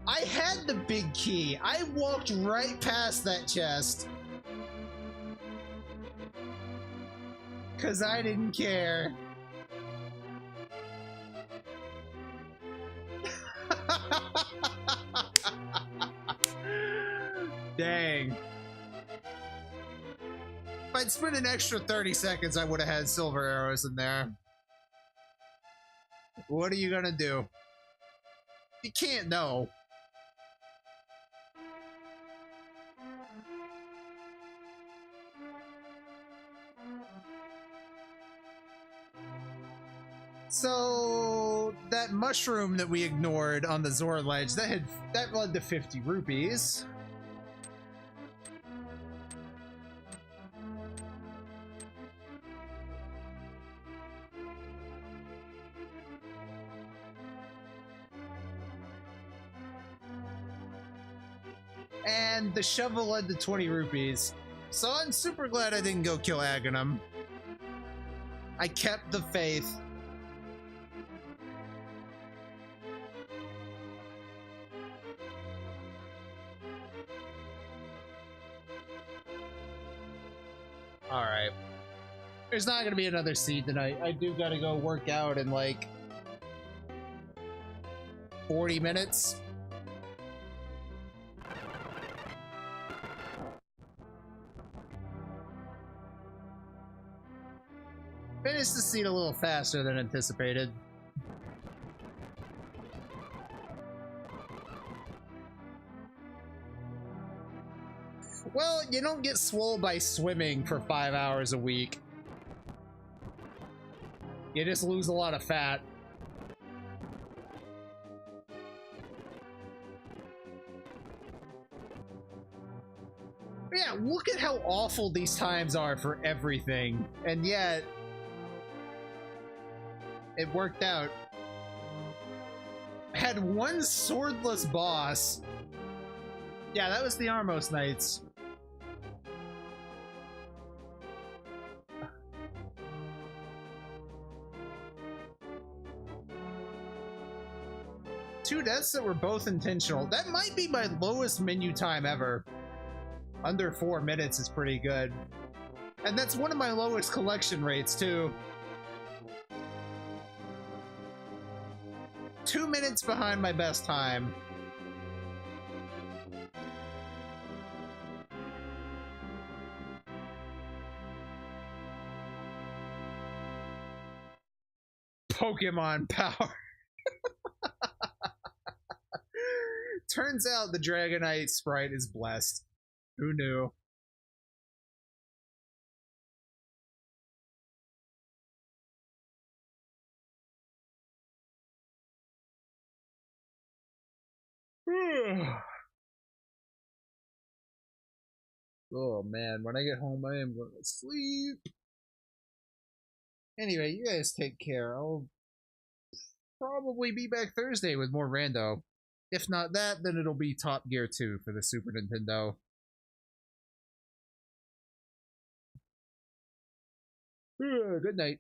I had the big key. I walked right past that chest. Cause I didn't care. Dang. If I'd spent an extra 30 seconds, I would have had silver arrows in there. What are you gonna do? You can't know. So that mushroom that we ignored on the Zora ledge, that led to 50 rupees. And the shovel led to 20 rupees. So I'm super glad I didn't go kill Aghanim. I kept the faith. Alright. There's not gonna be another seed tonight. I do gotta go work out in like 40 minutes. Finished the seed a little faster than anticipated. Well, you don't get swole by swimming for 5 hours a week. You just lose a lot of fat. Yeah, look at how awful these times are for everything. And yet, it worked out. Had one swordless boss. Yeah, that was the Armos Knights. Two deaths that were both intentional. That might be my lowest menu time ever. Under 4 minutes is pretty good. And that's one of my lowest collection rates, too. 2 minutes behind my best time. Pokemon power. Turns out the Dragonite sprite is blessed. Who knew? Oh man, when I get home I am going to sleep. Anyway, you guys take care. I'll probably be back Thursday with more rando. If not that, then it'll be Top Gear 2 for the Super Nintendo. Good night.